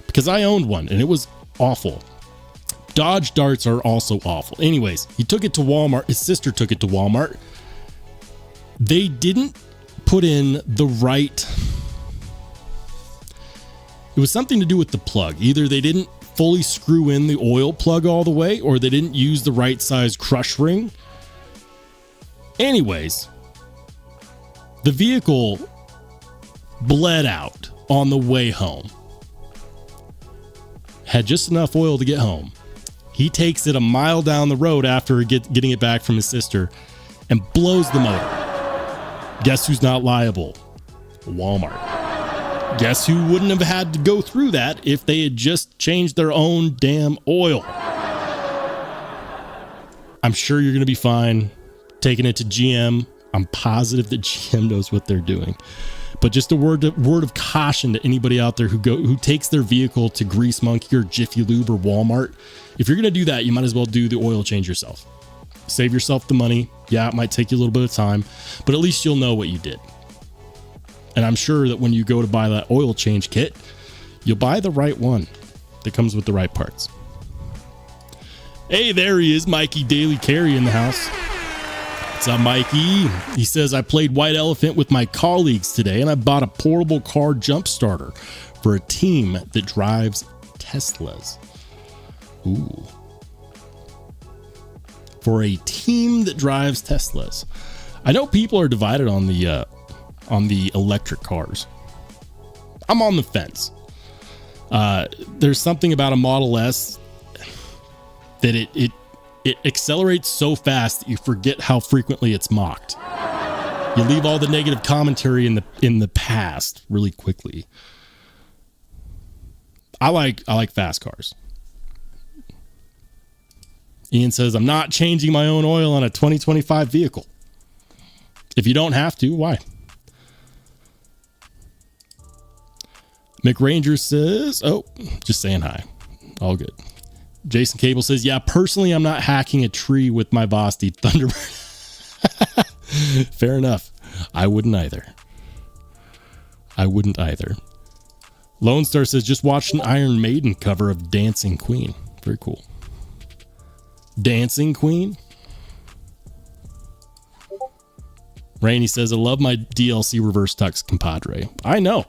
because I owned one and it was awful. Dodge Darts are also awful. Anyways, he took it to Walmart. His sister took it to Walmart. They didn't put in the right. It was something to do with the plug. Either they didn't fully screw in the oil plug all the way, or they didn't use the right size crush ring. Anyways, the vehicle bled out on the way home. Had just enough oil to get home. He takes it a mile down the road after getting it back from his sister and blows the motor. Guess who's not liable? Walmart. Guess who wouldn't have had to go through that if they had just changed their own damn oil? I'm sure you're going to be fine taking it to GM. I'm positive that GM knows what they're doing. But just a word of caution to anybody out there who takes their vehicle to Grease Monkey or Jiffy Lube or Walmart. If you're going to do that, you might as well do the oil change yourself. Save yourself the money. Yeah, it might take you a little bit of time, but at least you'll know what you did. And I'm sure that when you go to buy that oil change kit, you'll buy the right one that comes with the right parts. Hey, there he is, Mikey Daily Carry in the house. What's up, Mikey? He says, I played White Elephant with my colleagues today, and I bought a portable car jump starter for a team that drives Teslas. Ooh. For a team that drives Teslas. I know people are divided on the electric cars. I'm on the fence. There's something about a Model S that it accelerates so fast that you forget how frequently it's mocked. You leave all the negative commentary in the past really quickly. I like fast cars. Ian says, I'm not changing my own oil on a 2025 vehicle. If you don't have to, why? McRanger says, oh, just saying hi. All good. Jason Cable says, yeah, personally, I'm not hacking a tree with my Vosti Thunderbird. Fair enough. I wouldn't either. Lone Star says, just watched an Iron Maiden cover of Dancing Queen. Very cool. Dancing Queen. Rainey says, I love my DLC reverse tux compadre. I know.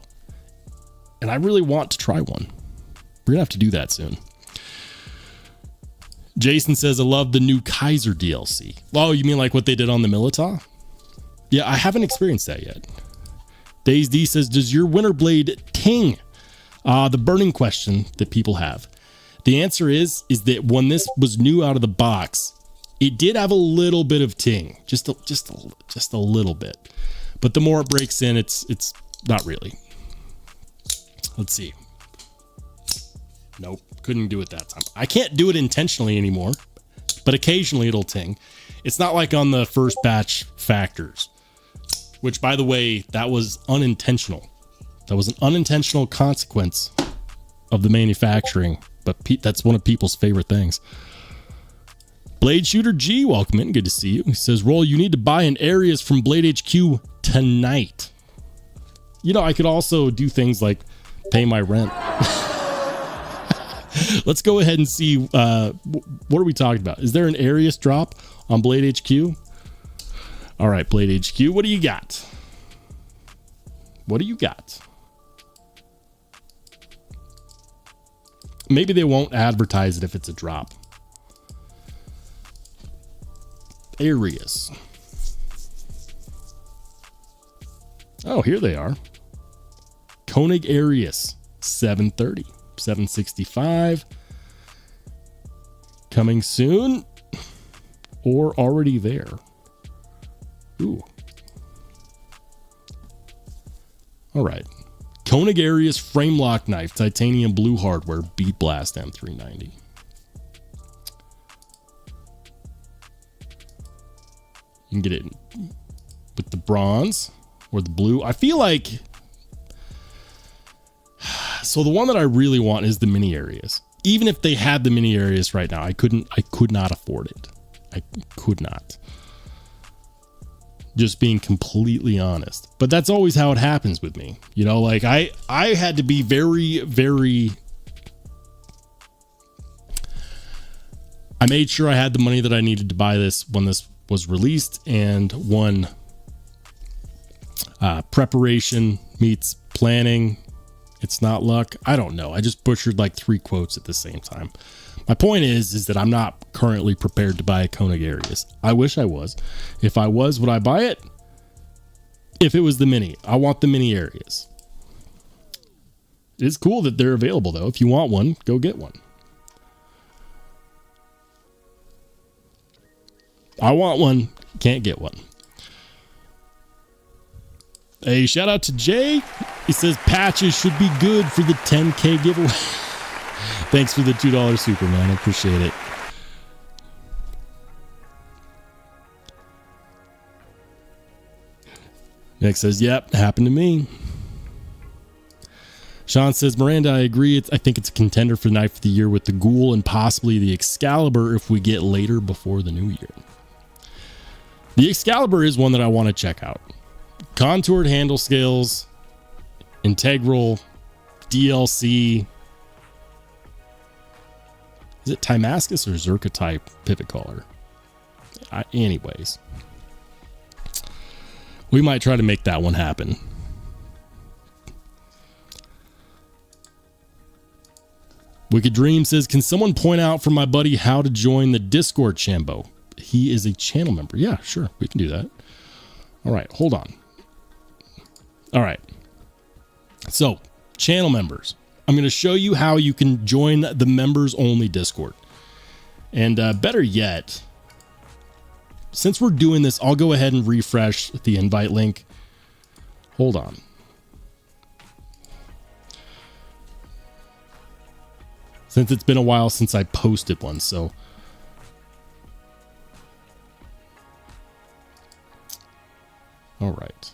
And I really want to try one. We're going to have to do that soon. Jason says, I love the new Kaiser DLC. Oh, you mean like what they did on the Milita? Yeah, I haven't experienced that yet. Days D says, does your winter blade ting? The burning question that people have. The answer is that when this was new out of the box, it did have a little bit of ting, just a little bit. But the more it breaks in, it's not really. Let's see. Nope, couldn't do it that time. I can't do it intentionally anymore, but occasionally it'll ting. It's not like on the first batch factors, which, by the way, that was unintentional. That was an unintentional consequence of the manufacturing, but that's one of people's favorite things. Blade Shooter G, welcome in. Good to see you. He says, Roll, you need to buy an Arius from Blade HQ tonight. You know, I could also do things like pay my rent. Let's go ahead and see. What are we talking about? Is there an Arius drop on Blade HQ? All right, Blade HQ, what do you got? What do you got? Maybe they won't advertise it if it's a drop. Arius. Oh, here they are. Koenig Arius 730, 765. Coming soon or already there. Ooh. All right. Koenig Arius frame lock knife, titanium blue hardware, Beat Blast M390. You can get it with the bronze or the blue. I feel like, so the one that I really want is the mini Arius. Even if they had the mini Arius right now, I could not afford it. I could not. Just being completely honest. But that's always how it happens with me. You know, like I had to be very, very, I made sure I had the money that I needed to buy this when this was released, and one preparation meets planning. It's not luck. I don't know. I just butchered like 3 quotes at the same time. My point is that I'm not currently prepared to buy a Koenig Arius. I wish I was. If I was, would I buy it? If it was the mini. I want the mini Arius. It's cool that they're available though. If you want one, go get one. I want one, can't get one. Hey, shout out to Jay. He says patches should be good for the 10K giveaway. Thanks for the $2 Superman. I appreciate it. Nick says, yep, happened to me. Sean says, Miranda, I agree. I think it's a contender for Knife of the Year with the Ghoul and possibly the Excalibur if we get later before the new year. The Excalibur is one that I want to check out. Contoured handle scales, integral, DLC. Is it Timascus or Zerka type pivot collar? Anyways, we might try to make that one happen. Wicked Dream says, can someone point out for my buddy how to join the Discord, Shambo? He is a channel member. Yeah, sure. We can do that. All right. Hold on. All right. So, channel members. I'm going to show you how you can join the members only Discord. And better yet, since we're doing this, I'll go ahead and refresh the invite link. Hold on. Since it's been a while since I posted one, so all right.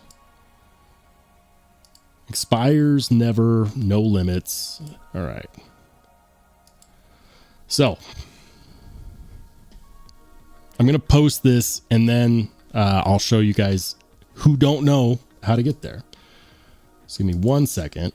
Expires never, no limits. All right. So I'm going to post this and then I'll show you guys who don't know how to get there. Just give me 1 second.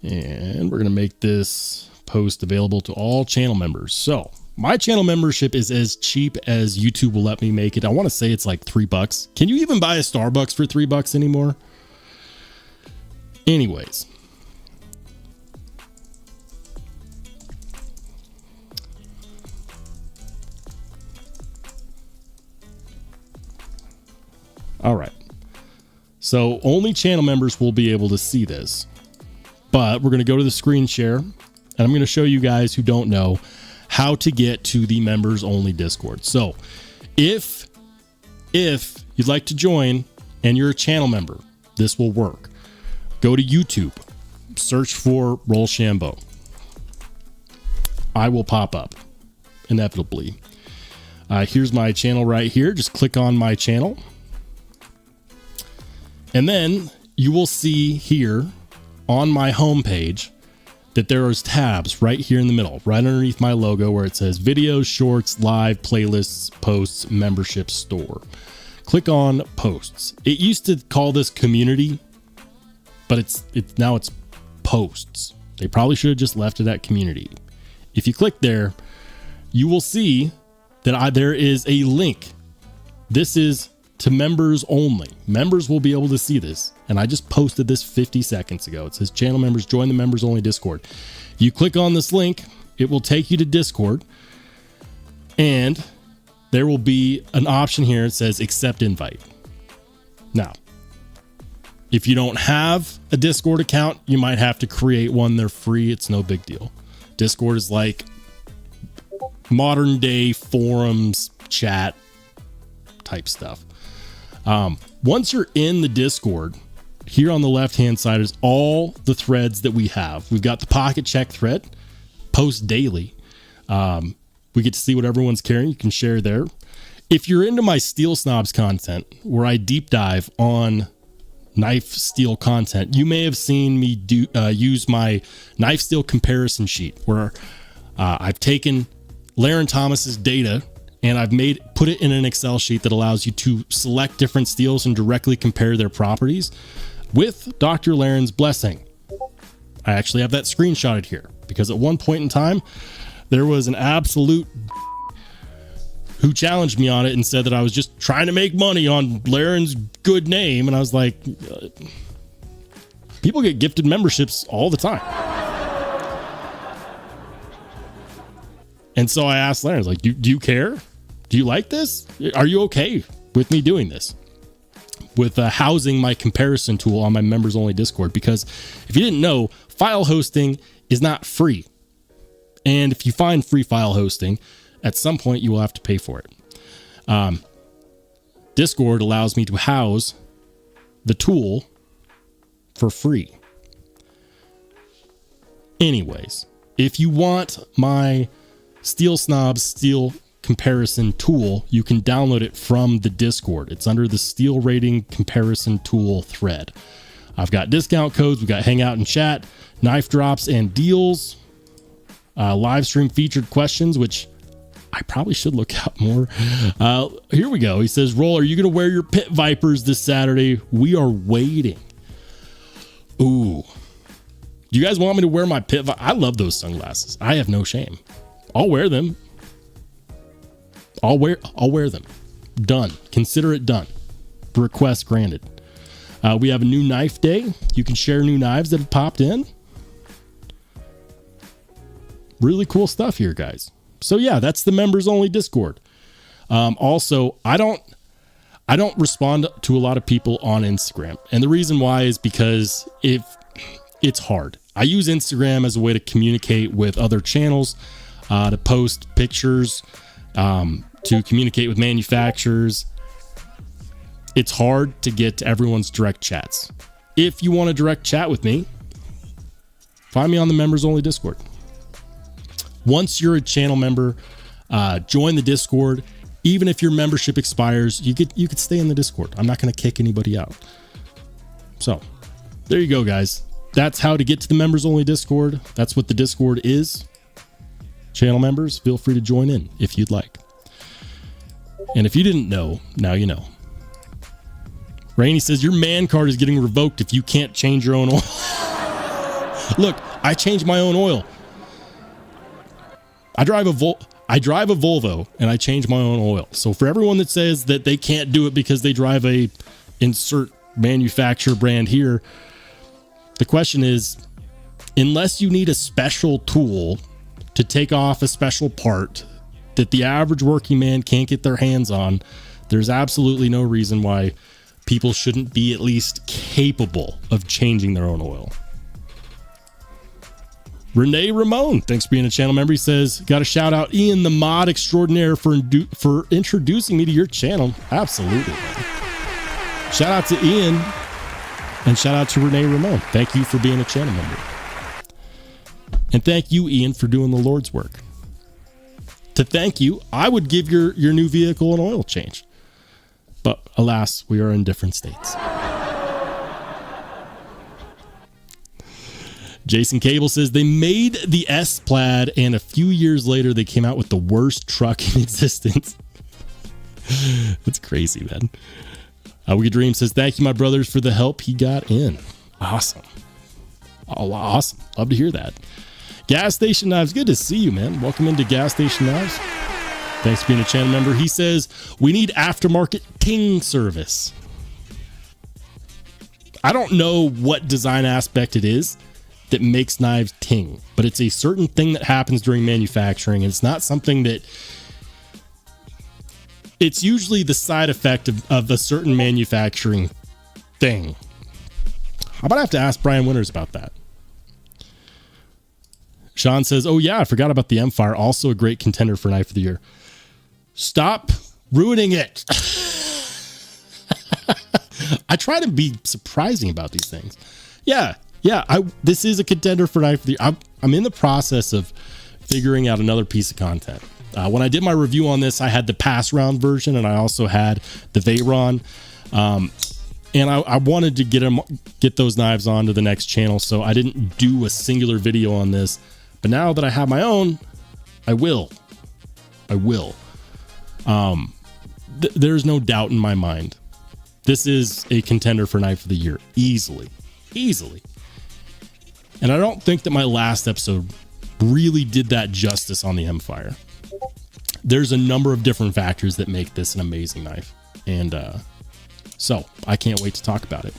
And we're going to make this post available to all channel members. So my channel membership is as cheap as YouTube will let me make it. I want to say it's like $3. Can you even buy a Starbucks for $3 anymore? Anyways. All right. So only channel members will be able to see this. But we're going to go to the screen share, and I'm going to show you guys who don't know how to get to the members only Discord. So if you'd like to join and you're a channel member, this will work. Go to YouTube, search for Rollshambo. I will pop up inevitably. Here's my channel right here. Just click on my channel. And then you will see here on my homepage that there is tabs right here in the middle, right underneath my logo where it says videos, shorts, live, playlists, posts, membership, store. Click on posts. It used to call this community, but it's now it's posts. They probably should have just left it at community. If you click there, you will see that there is a link. This is to members only. Members will be able to see this. And I just posted this 50 seconds ago. It says channel members join the members only Discord. If you click on this link, it will take you to Discord. And there will be an option here that says accept invite. Now, if you don't have a Discord account, you might have to create one. They're free. It's no big deal. Discord is like modern day forums, chat type stuff. Once you're in the Discord, here on the left hand side is all the threads that we have. We've got the pocket check thread, post daily. We get to see what everyone's carrying. You can share there. If you're into my Steel Snobs content, where I deep dive on knife steel content, you may have seen me use my knife steel comparison sheet, where I've taken Laren Thomas's data and I've put it in an Excel sheet that allows you to select different steels and directly compare their properties with Dr. Laren's blessing. I actually have that screenshotted here because at one point in time, there was an absolute who challenged me on it and said that I was just trying to make money on Laren's good name. And I was like, people get gifted memberships all the time. And so I asked Laren, I was like, do you care? Do you like this? Are you okay with me doing this? With housing my comparison tool on my members only Discord? Because if you didn't know, file hosting is not free. And if you find free file hosting, at some point you will have to pay for it. Discord allows me to house the tool for free. Anyways, if you want my Steel Snobs steel comparison tool, you can download it from the Discord. It's under the steel rating comparison tool thread. I've got discount codes. We've got hangout and chat, knife drops and deals, live stream featured questions, which I probably should look out more. Here we go. He says, Roll, are you going to wear your Pit Vipers this Saturday? We are waiting. Ooh. Do you guys want me to wear my Pit Vipers? I love those sunglasses. I have no shame. I'll wear them. I'll wear them. Done. Consider it done. Request granted. We have a new knife day. You can share new knives that have popped in. Really cool stuff here, guys. So yeah, that's the members only Discord. Also, I don't respond to a lot of people on Instagram. And the reason why is because it's hard. I use Instagram as a way to communicate with other channels, to post pictures, to communicate with manufacturers. It's hard to get to everyone's direct chats. If you want to direct chat with me, find me on the members only Discord. Once you're a channel member, join the Discord. Even if your membership expires, you could stay in the Discord. I'm not going to kick anybody out. So there you go, guys. That's how to get to the members only Discord. That's what the Discord is. Channel members, feel free to join in if you'd like. And if you didn't know, now you know. Rainey says your man card is getting revoked if you can't change your own oil. Look, I change my own oil. I drive a Volvo and I change my own oil. So for everyone that says that they can't do it because they drive a insert manufacturer brand here, the question is, unless you need a special tool to take off a special part that the average working man can't get their hands on, there's absolutely no reason why people shouldn't be at least capable of changing their own oil. Renee Ramon, thanks for being a channel member. He says, got to shout out Ian, the mod extraordinaire, for introducing me to your channel. Absolutely, man. Shout out to Ian and shout out to Renee Ramon. Thank you for being a channel member. And thank you, Ian, for doing the Lord's work. To thank you, I would give your new vehicle an oil change. But alas, we are in different states. Jason Cable says they made the S Plaid and a few years later they came out with the worst truck in existence. That's crazy, man. Wicked Dream says, thank you, my brothers, for the help he got in. Awesome. Oh, awesome. Love to hear that. Gas Station Knives, good to see you, man. Welcome into Gas Station Knives. Thanks for being a channel member. He says, we need aftermarket ting service. I don't know what design aspect it is that makes knives ting, but it's a certain thing that happens during manufacturing. And it's not something that, it's usually the side effect of a certain manufacturing thing. How about I have to ask Brian Winters about that? Sean says, oh yeah, I forgot about the M-Fire. Also a great contender for Knife of the Year. Stop ruining it. I try to be surprising about these things. Yeah. This is a contender for Knife of the Year. I'm in the process of figuring out another piece of content. When I did my review on this, I had the pass round version and I also had the Veyron. And I wanted to get those knives onto the next channel, so I didn't do a singular video on this. But now that I have my own, I will. There's no doubt in my mind. This is a contender for Knife of the Year. Easily. And I don't think that my last episode really did that justice on the M-Fire. There's a number of different factors that make this an amazing knife. And so I can't wait to talk about it.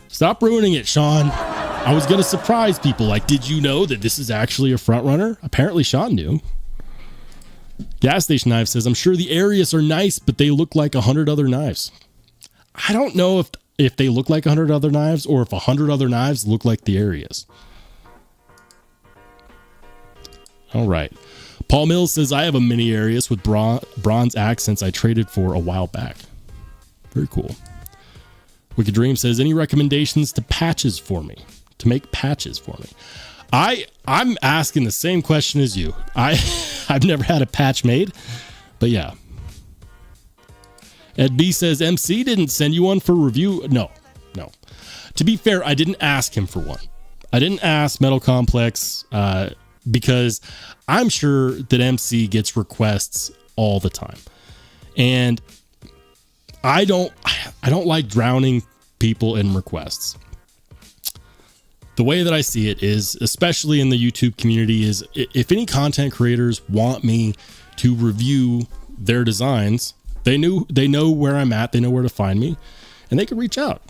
Stop ruining it, Sean. I was going to surprise people. Like, did you know that this is actually a front runner? Apparently Sean knew. Gas Station Knife says, I'm sure the Arius are nice, but they look like 100 other knives. I don't know if they look like 100 other knives or if 100 other knives look like the Arius. All right. Paul Mills says, I have a mini Arius with bronze accents I traded for a while back. Very cool. Wicked Dream says, any recommendations to patches for me? To make patches for me? I'm asking the same question as you. I've never had a patch made, but yeah. Ed B says, MC didn't send you one for review. No. To be fair, I didn't ask him for one. I didn't ask Metal Complex because I'm sure that MC gets requests all the time. And I don't like drowning people in requests. The way that I see it is, especially in the YouTube community, is if any content creators want me to review their designs, they know where I'm at, they know where to find me, and they can reach out.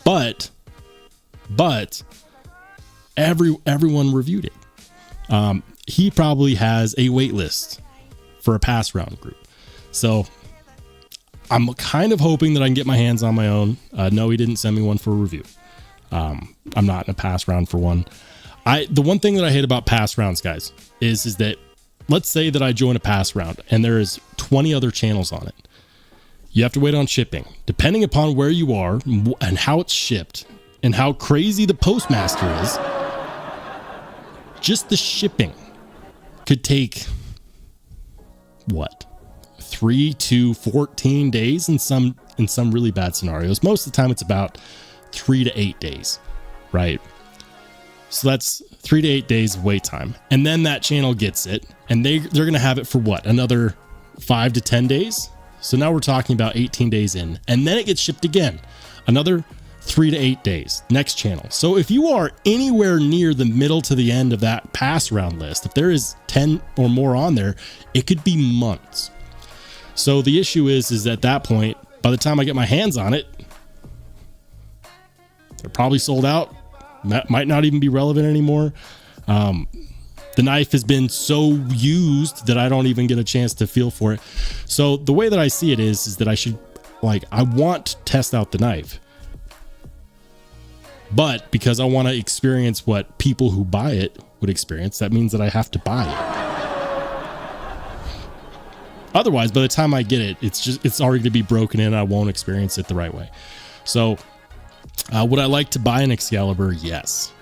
But everyone reviewed it. He probably has a wait list for a pass round group. So I'm kind of hoping that I can get my hands on my own. No, he didn't send me one for a review. I'm not in a pass round for one. The one thing that I hate about pass rounds, guys, is that let's say that I join a pass round and there is 20 other channels on it. You have to wait on shipping. Depending upon where you are and how it's shipped and how crazy the postmaster is, just the shipping could take, what, 3 to 14 days in some really bad scenarios. Most of the time it's about 3 to 8 days, right? So that's 3 to 8 days of wait time. And then that channel gets it and they're going to have it for what? Another 5 to 10 days. So now we're talking about 18 days in, and then it gets shipped again. Another 3 to 8 days, next channel. So if you are anywhere near the middle to the end of that pass round list, if there is 10 or more on there, it could be months. So the issue is at that point, by the time I get my hands on it, they're probably sold out. That might not even be relevant anymore. The knife has been so used that I don't even get a chance to feel for it. So the way that I see it is that I want to test out the knife, but because I want to experience what people who buy it would experience, that means that I have to buy it. Otherwise, by the time I get it, it's already going to be broken in. I won't experience it the right way. So would I like to buy an Excalibur? Yes.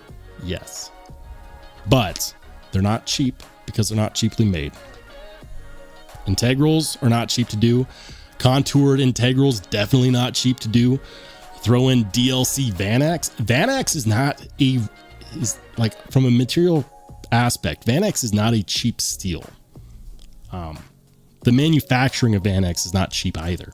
But they're not cheap because they're not cheaply made. Integrals are not cheap to do. Contoured integrals, definitely not cheap to do. Throw in DLC Vanax. Vanax is not is like, from a material aspect, Vanax is not a cheap steel. The manufacturing of Vanax is not cheap either.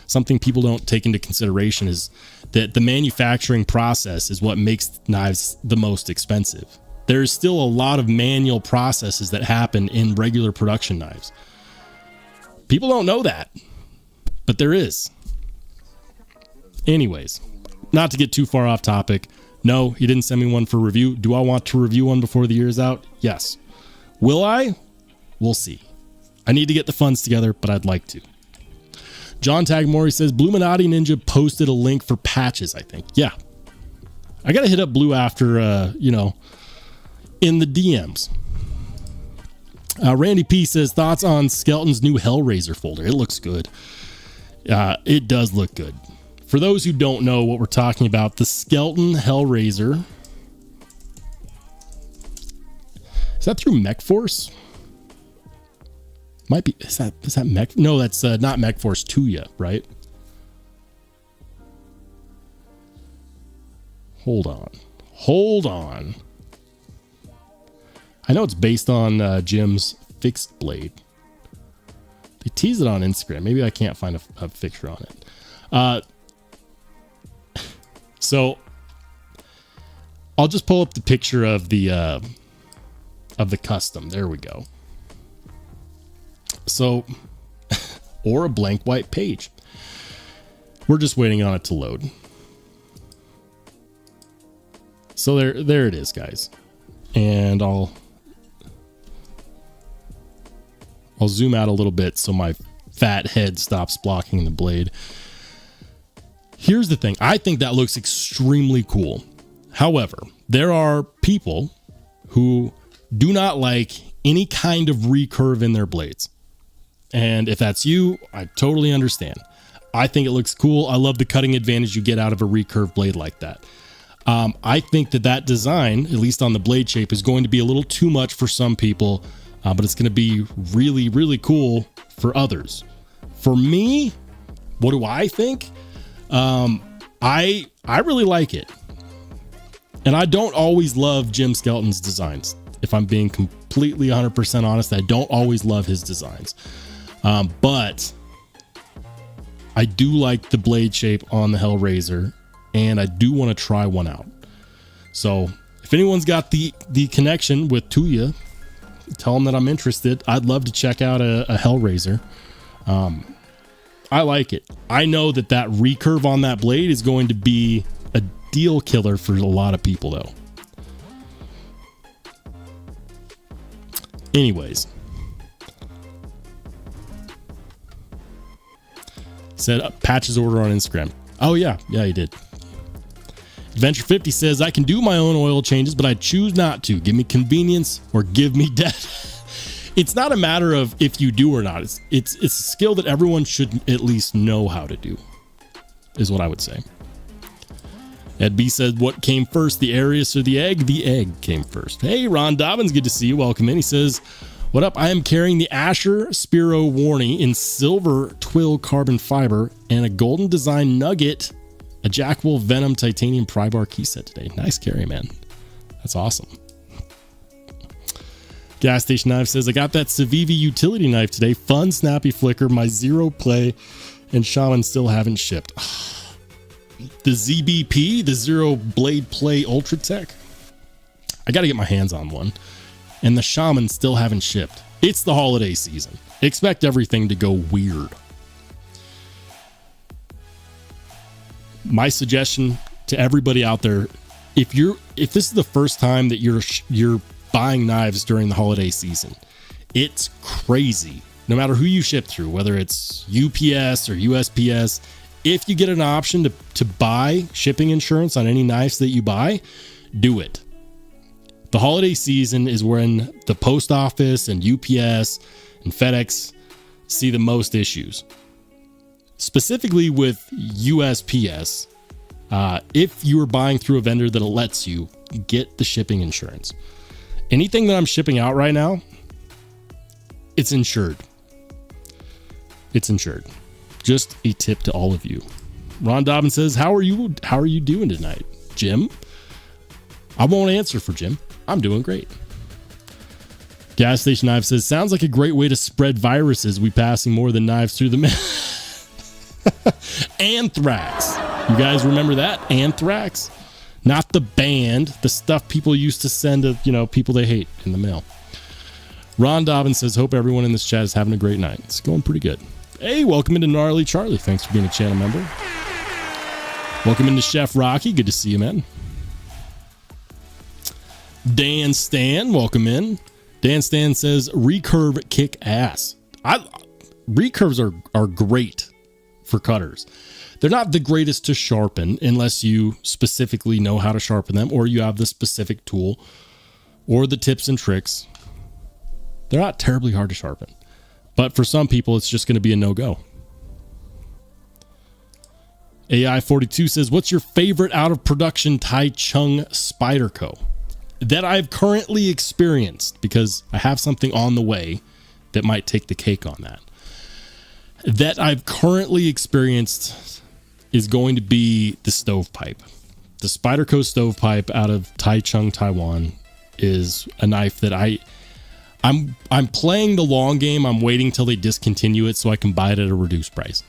Something people don't take into consideration is that the manufacturing process is what makes knives the most expensive. There's still a lot of manual processes that happen in regular production knives. People don't know that, but there is. Anyways, not to get too far off topic. No, you didn't send me one for review. Do I want to review one before the year is out? Yes. Will I? We'll see. I need to get the funds together, but I'd like to. John Tagmori says, Bluminati Ninja posted a link for patches, I think. Yeah. I got to hit up Blue after, in the DMs. Randy P says, thoughts on Skeleton's new Hellraiser folder. It looks good. It does look good. For those who don't know what we're talking about, the Skeleton Hellraiser. Is that through MechForce? Might be. Is that Mech? No, that's not MechForce 2 yet, right? Hold on. I know it's based on Jim's fixed blade. They tease it on Instagram. Maybe I can't find a picture on it. So I'll just pull up the picture of the custom. There we go. So, or a blank white page. We're just waiting on it to load. So there it is, guys. And I'll zoom out a little bit so my fat head stops blocking the blade. Here's the thing. I think that looks extremely cool. However, there are people who do not like any kind of recurve in their blades. And if that's you, I totally understand. I think it looks cool. I love the cutting advantage you get out of a recurve blade like that. I think that design, at least on the blade shape, is going to be a little too much for some people, but it's going to be really, really cool for others. For me, what do I think? I really like it. And I don't always love Jim Skeleton's designs. If I'm being completely 100% honest, I don't always love his designs. But I do like the blade shape on the Hellraiser, and I do want to try one out. So if anyone's got the connection with Tuya, tell them that I'm interested. I'd love to check out a Hellraiser. I like it. I know that recurve on that blade is going to be a deal killer for a lot of people, though. Anyways. Said patches order on Instagram. Oh, yeah. Yeah, he did. Adventure 50 says, I can do my own oil changes, but I choose not to. Give me convenience or give me death. It's not a matter of if you do or not. It's a skill that everyone should at least know how to do, is what I would say. Ed B said, what came first, the Arius or the egg? The egg came first. Hey, Ron Dobbins, good to see you. Welcome in. He says, what up? I am carrying the Asher Spiro Warney in silver twill carbon fiber and a golden design nugget, a Jackwolf Venom titanium pry bar key set today. Nice carry, man. That's awesome. Gas Station Knife says, I got that civivi utility knife today. Fun, snappy flicker. My zero play and shaman still haven't shipped. The ZBP, the zero blade play ultratech. I got to get my hands on one. And the shaman still haven't shipped. It's the holiday season. Expect everything to go weird. My suggestion to everybody out there, if this is the first time that you're buying knives during the holiday season, it's crazy. No matter who you ship through, whether it's UPS or USPS, if you get an option to buy shipping insurance on any knives that you buy, do it. The holiday season is when the post office and UPS and FedEx see the most issues. Specifically with USPS, if you are buying through a vendor that lets you, get the shipping insurance. Anything that I'm shipping out right now, it's insured. It's insured. Just a tip to all of you. Ron Dobbins says, how are you doing tonight, Jim? I won't answer for Jim. I'm doing great. Gas Station Knife says, sounds like a great way to spread viruses. We passing more than knives through the mail. Anthrax. You guys remember that? Anthrax? Not the band, the stuff people used to send to, people they hate in the mail. Ron Dobbins says, hope everyone in this chat is having a great night. It's going pretty good. Hey, welcome into Gnarly Charlie. Thanks for being a channel member. Welcome into Chef Rocky. Good to see you, man. Dan Stan, welcome in. Dan Stan says, recurve kick ass. Recurves are great for cutters. They're not the greatest to sharpen unless you specifically know how to sharpen them or you have the specific tool or the tips and tricks. They're not terribly hard to sharpen. But for some people, it's just going to be a no-go. AI42 says, what's your favorite out-of-production Tai Chung Spyderco that I've currently experienced? Because I have something on the way that might take the cake on that. That I've currently experienced is going to be the stovepipe. The Spyderco stovepipe out of Taichung, Taiwan is a knife that I'm playing the long game. I'm waiting till they discontinue it so I can buy it at a reduced price.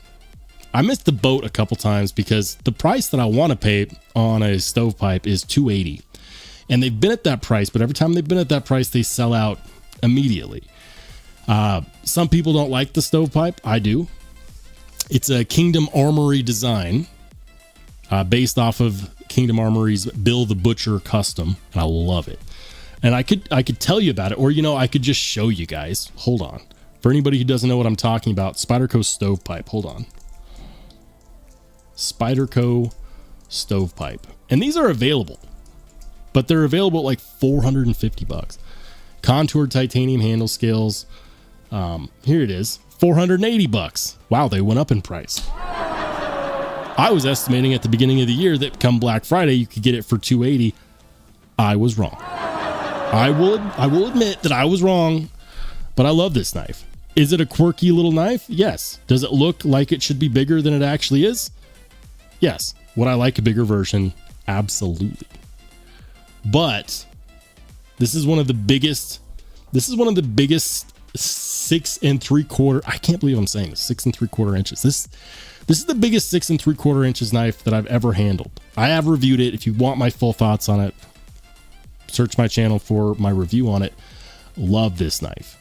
I missed the boat a couple times because the price that I want to pay on a stovepipe is $280. And they've been at that price, but every time they've been at that price, they sell out immediately. Some people don't like the stovepipe. I do. It's a Kingdom Armory design based off of Kingdom Armory's Bill the Butcher custom. And I love it. And I could tell you about it, or, I could just show you guys. Hold on. For anybody who doesn't know what I'm talking about, Spyderco stovepipe. Hold on. Spyderco stovepipe. And these are available, but they're available at like $450. Contoured titanium handle scales. Here it is. $480. Wow, they went up in price. I was estimating at the beginning of the year that come Black Friday, you could get it for $280. I was wrong. I will admit that I was wrong, but I love this knife. Is it a quirky little knife? Yes. Does it look like it should be bigger than it actually is? Yes. Would I like a bigger version? Absolutely. But this is one of the biggest 6 3/4. I can't believe I'm saying this. 6 3/4 inches. This is the biggest 6 3/4 inches knife that I've ever handled. I have reviewed it. If you want my full thoughts on it, search my channel for my review on it. Love this knife.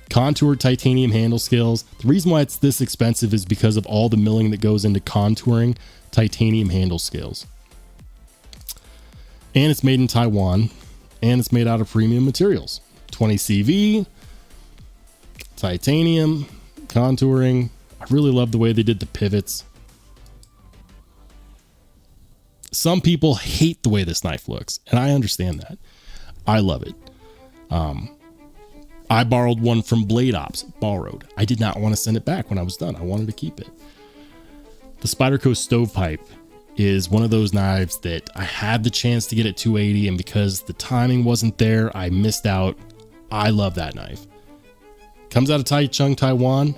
Contoured titanium handle scales. The reason why it's this expensive is because of all the milling that goes into contouring titanium handle scales. And it's made in Taiwan, and it's made out of premium materials. 20 CV, titanium, contouring. I really love the way they did the pivots. Some people hate the way this knife looks, and I understand that. I love it. I borrowed one from Blade Ops. Borrowed. I did not want to send it back when I was done. I wanted to keep it. The Spyderco stovepipe is one of those knives that I had the chance to get at $280, and because the timing wasn't there, I missed out. I love that knife. Comes out of Taichung, Taiwan.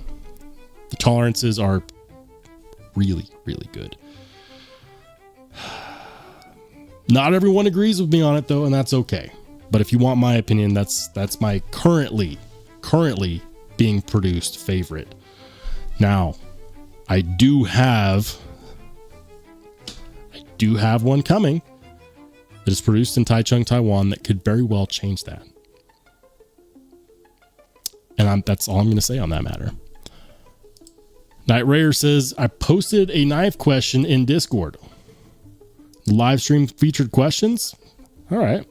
The tolerances are really, really good. Not everyone agrees with me on it though, and that's okay. But if you want my opinion, that's my currently being produced favorite. Now, I do have one coming that is produced in Taichung, Taiwan that could very well change that. And that's all I'm going to say on that matter. Night Rayer says, I posted a knife question in Discord. Live stream featured questions. All right.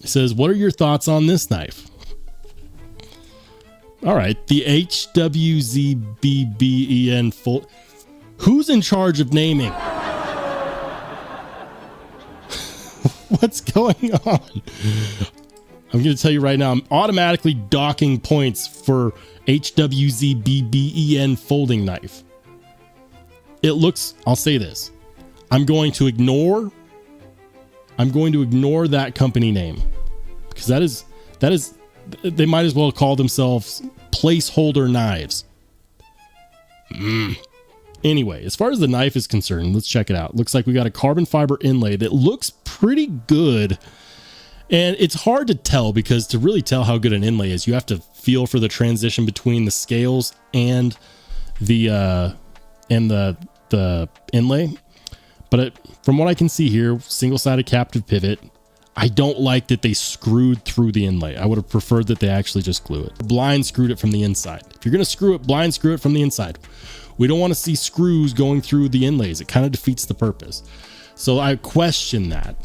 He says, what are your thoughts on this knife? All right. The HWZBBEN full. Who's in charge of naming? What's going on? I'm going to tell you right now, I'm automatically docking points for HWZBBEN folding knife. It looks, I'll say this. I'm going to ignore that company name because that is, they might as well call themselves placeholder knives. Anyway, as far as the knife is concerned, let's check it out. Looks like we got a carbon fiber inlay that looks pretty good. And it's hard to tell because to really tell how good an inlay is, you have to feel for the transition between the scales and the inlay. But from what I can see here, single-sided captive pivot. I don't like that they screwed through the inlay. I would have preferred that they actually just glue it. Blind screwed it from the inside. If you're going to screw it, blind screw it from the inside. We don't want to see screws going through the inlays. It kind of defeats the purpose. So I question that.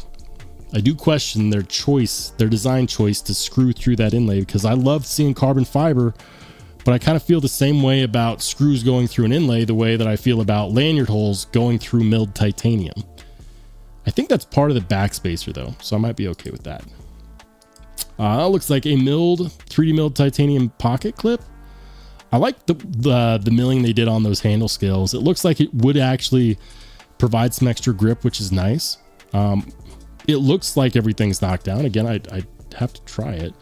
I do question their choice, their design choice to screw through that inlay, because I love seeing carbon fiber, but I kind of feel the same way about screws going through an inlay the way that I feel about lanyard holes going through milled titanium. I think that's part of the backspacer though, so I might be okay with that. Looks like a 3D milled titanium pocket clip. I like the milling they did on those handle scales. It looks like it would actually provide some extra grip, which is nice. It looks like everything's knocked down. Again, I'd have to try it.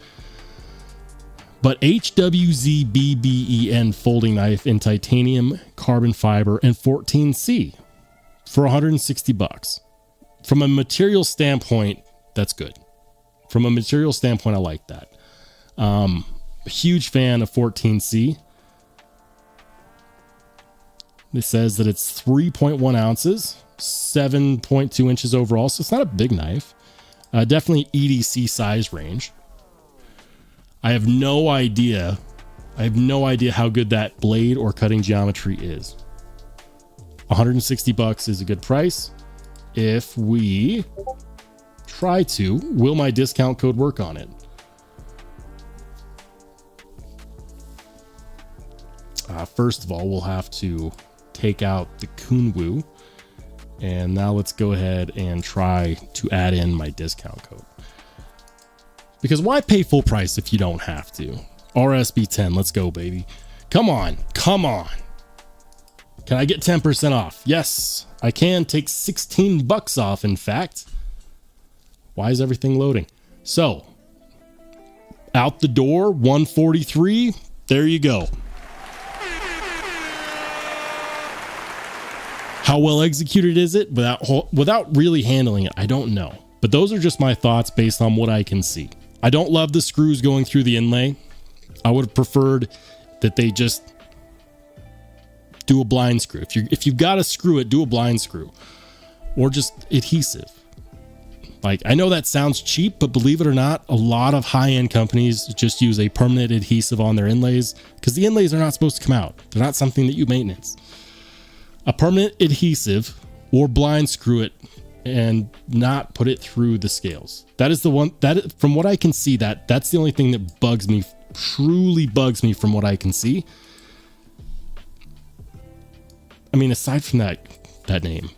But HWZBBEN folding knife in titanium, carbon fiber, and 14C for $160. From a material standpoint, that's good. From a material standpoint, I like that. A huge fan of 14C. It says that it's 3.1 ounces, 7.2 inches overall, so it's not a big knife. Definitely EDC size range. I have no idea how good that blade or cutting geometry is. $160 is a good price. If we try to, will my discount code work on it? First of all, we'll have to take out the Kunwu. And now let's go ahead and try to add in my discount code. Because why pay full price if you don't have to? RSB10, let's go, baby. Come on, come on. Can I get 10% off? Yes, I can take $16 off, in fact. Why is everything loading? So, out the door, 143. There you go. How well executed is it without really handling it? I don't know. But those are just my thoughts based on what I can see. I don't love the screws going through the inlay. I would have preferred that they just do a blind screw. If you've got to screw it, do a blind screw or just adhesive. Like, I know that sounds cheap, but believe it or not, a lot of high-end companies just use a permanent adhesive on their inlays because the inlays are not supposed to come out. They're not something that you maintenance. A permanent adhesive or blind screw it and not put it through the scales. That is the one that, from what I can see, that's the only thing that bugs me, truly bugs me from what I can see. I mean, aside from that name,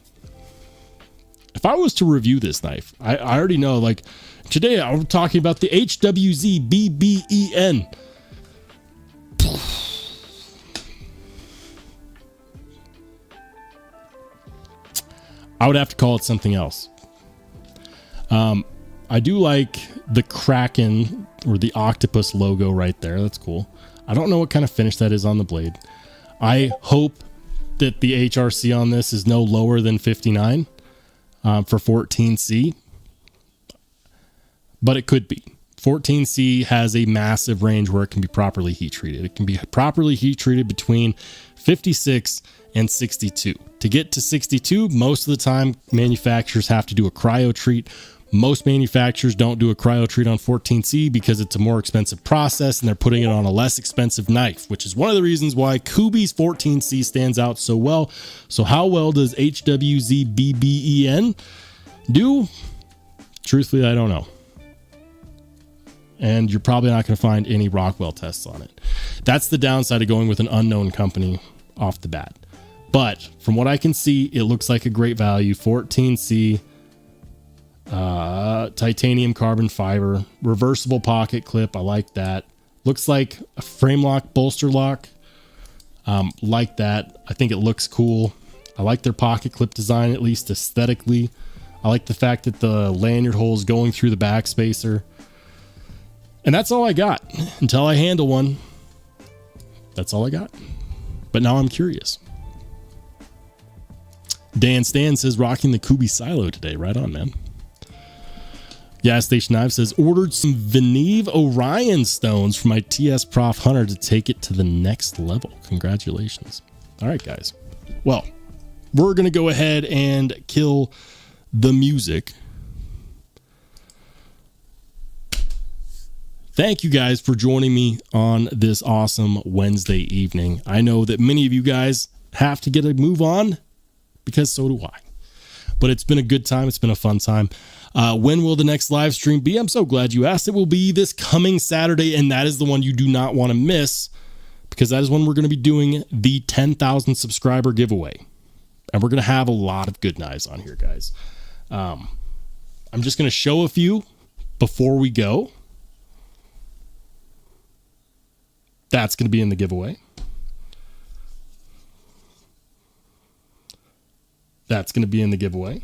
if I was to review this knife, I already know, like, today I'm talking about the HWZBBEN. I would have to call it something else. I do like the Kraken or the octopus logo right there. That's cool. I don't know what kind of finish that is on the blade. I hope that the HRC on this is no lower than 59 for 14C, but it could be. 14C has a massive range where it can be properly heat treated. It can be properly heat treated between 56 and 62. To get to 62, most of the time manufacturers have to do a cryo treat. Most manufacturers don't do a cryo treat on 14C because it's a more expensive process and they're putting it on a less expensive knife, which is one of the reasons why Kubi's 14C stands out so well. So how well does HWZBBEN do? Truthfully, I don't know. And you're probably not going to find any Rockwell tests on it. That's the downside of going with an unknown company off the bat. But from what I can see, it looks like a great value. 14C, titanium carbon fiber, reversible pocket clip. I like that. Looks like a frame lock, bolster lock. Like that. I think it looks cool. I like their pocket clip design, at least aesthetically. I like the fact that the lanyard hole is going through the backspacer. And that's all I got until I handle one. That's all I got. but now I'm curious. Dan Stan says rocking the Kubi silo today. Right on, man. Gas Station Knife says ordered some Veneve Orion stones for my TS Prof Hunter to take it to the next level. Congratulations. All right, guys. Well, we're going to go ahead and kill the music. Thank you guys for joining me on this awesome Wednesday evening. I know that many of you guys have to get a move on because so do I. But it's been a good time. It's been a fun time. When will the next live stream be? I'm so glad you asked. It will be this coming Saturday, and that is the one you do not want to miss because that is when we're going to be doing the 10,000 subscriber giveaway. And we're going to have a lot of good knives on here, guys. I'm just going to show a few before we go. That's going to be in the giveaway. That's going to be in the giveaway.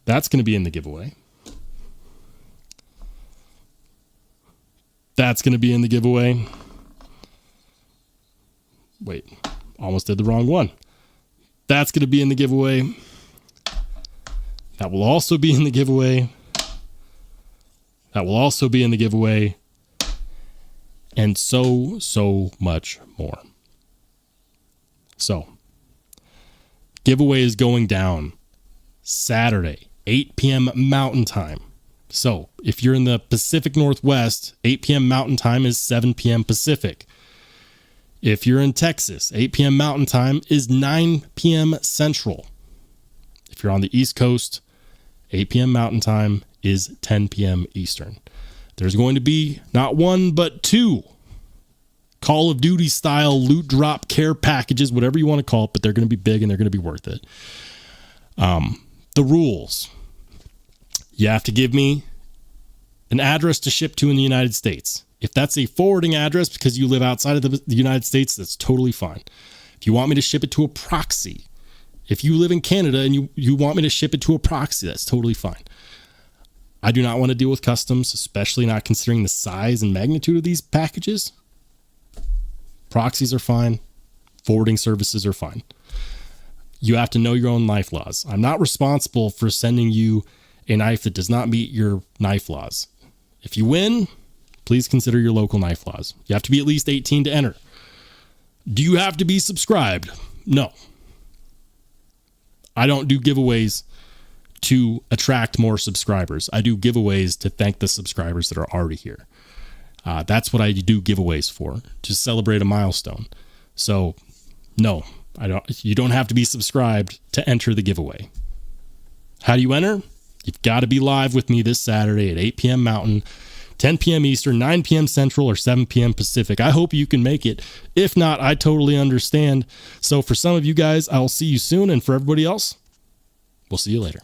That's going to be in the giveaway. That's going to be in the giveaway. Wait, almost did the wrong one. That's going to be in the giveaway. That will also be in the giveaway. That will also be in the giveaway. And so much more. So, giveaway is going down Saturday, 8 p.m. Mountain Time. So, if you're in the Pacific Northwest, 8 p.m. Mountain Time is 7 p.m. Pacific. If you're in Texas, 8 p.m. Mountain Time is 9 p.m. Central. If you're on the East Coast, 8 p.m. Mountain Time is 10 p.m. Eastern. There's going to be not one, but two Call of Duty style loot drop care packages, whatever you want to call it, but they're going to be big and they're going to be worth it. The rules. You have to give me an address to ship to in the United States. If that's a forwarding address because you live outside of the United States, that's totally fine. If you want me to ship it to a proxy, if you live in Canada and you want me to ship it to a proxy, that's totally fine. I do not want to deal with customs, especially not considering the size and magnitude of these packages. Proxies are fine. Forwarding services are fine. You have to know your own knife laws. I'm not responsible for sending you a knife that does not meet your knife laws. If you win, please consider your local knife laws. You have to be at least 18 to enter. Do you have to be subscribed? No. I don't do giveaways to attract more subscribers. I do giveaways to thank the subscribers that are already here. That's what I do giveaways for, to celebrate a milestone. So, no, you don't have to be subscribed to enter the giveaway. How do you enter? You've got to be live with me this Saturday at 8 p.m. Mountain, 10 p.m. Eastern, 9 p.m. Central, or 7 p.m. Pacific. I hope you can make it. If not, I totally understand. So for some of you guys, I'll see you soon. And for everybody else, we'll see you later.